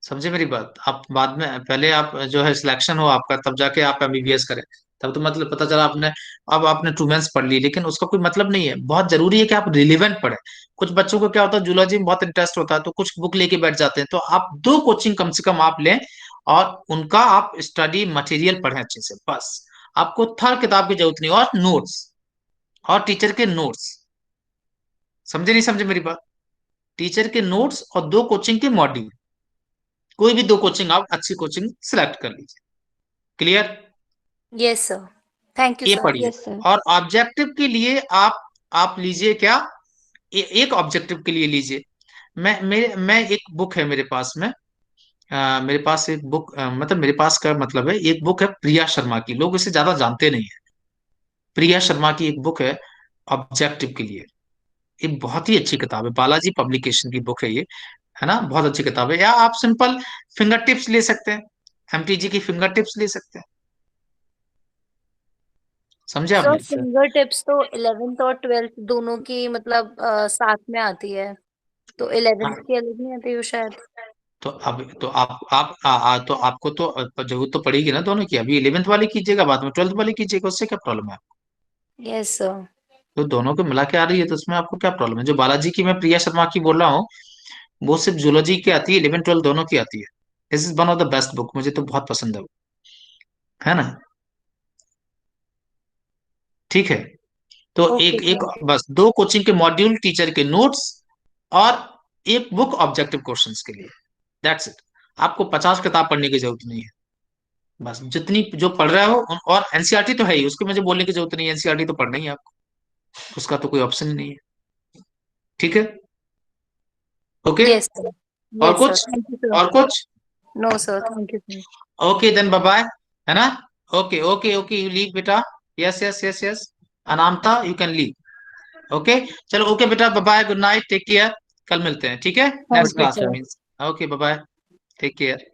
समझे मेरी बात। आप बाद में पहले आप जो है सिलेक्शन हो आपका, तब जाके आप एमबीबीएस करें। तब तो मतलब पता चला आपने, अब आपने ट्रूमेंस पढ़ ली, लेकिन उसका कोई मतलब नहीं है। बहुत जरूरी है कि आप रिलेवेंट पढ़े। कुछ बच्चों को क्या होता है, जूलॉजी में बहुत इंटरेस्ट होता है तो कुछ बुक लेके बैठ जाते हैं। तो आप दो कोचिंग कम से कम आप लें, और उनका आप स्टडी मटेरियल पढ़ें अच्छे से, बस। आपको थर्ड किताब की जरूरत नहीं, और नोट्स, और टीचर के नोट्स। समझे नहीं समझे मेरी बात। टीचर के नोट्स और दो कोचिंग के मॉड्यूल, कोई भी दो कोचिंग आप अच्छी कोचिंग सिलेक्ट कर लीजिए। Clear. Yes sir. Thank you ये सर। पढ़िए। Yes sir. और ऑब्जेक्टिव के लिए आप लीजिए क्या, एक ऑब्जेक्टिव के लिए लीजिए। मैं एक बुक है मेरे पास में, मेरे पास एक बुक, मतलब मेरे पास का मतलब है, एक बुक है प्रिया शर्मा की, लोग इसे ज्यादा जानते नहीं है। प्रिया शर्मा की एक बुक है ऑब्जेक्टिव के लिए। ये बहुत ही अच्छी किताब है, बालाजी पब्लिकेशन की बुक है ये, है ना। बहुत अच्छी किताब है। या आप सिंपल फिंगर टिप्स ले सकते हैं, एमटीजी की फिंगर टिप्स ले सकते हैं। समझे सर आपने। फिंगर टिप्स तो 11th और 12th दोनों की मतलब साथ में आती है, तो 11th हाँ, की अलग नहीं आती वो शायद। तो अब तो तो आपको तो जरूरत तो पड़ेगी ना दोनों की। अभी 11th वाली कीजिएगा, बाद में 12th वाली कीजिएगा, उससे क्या प्रॉब्लम है। Yes sir. तो दोनों को मिला के आ रही है, तो उसमें आपको क्या प्रॉब्लम है। जो बालाजी की मैं प्रिया शर्मा की बोल रहा हूँ, वो सिर्फ जूलॉजी की आती है, 11 12 दोनों की आती है। This is one of the best book, मुझे तो बहुत पसंद है वो, है ना। ठीक है। तो ओके एक एक सर। बस दो कोचिंग के मॉड्यूल, टीचर के नोट्स, और एक बुक ऑब्जेक्टिव क्वेश्चंस के लिए, दैट्स इट। आपको 50 किताब पढ़ने की जरूरत नहीं है। बस जितनी जो पढ़ रहे हो और एनसीईआरटी तो है ही, उसके मुझे बोलने की जरूरत नहीं है, एनसीईआरटी तो पढ़ना ही है आपको, उसका तो कोई ऑप्शन ही नहीं है। ठीक है। ओके। Yes sir. और यस सर, कुछ, थैंक यू सर। और कुछ। No sir, thank you sir. Okay then bye bye, है ना। Okay okay okay, you leave बेटा। Yes yes yes yes, Anamta you can leave. Okay. चलो ओके बेटा, bye bye, good night, take care. कल मिलते हैं, ठीक है, थैंक नेक्स्ट यू क्लास में sir. Means. Okay bye bye, take care.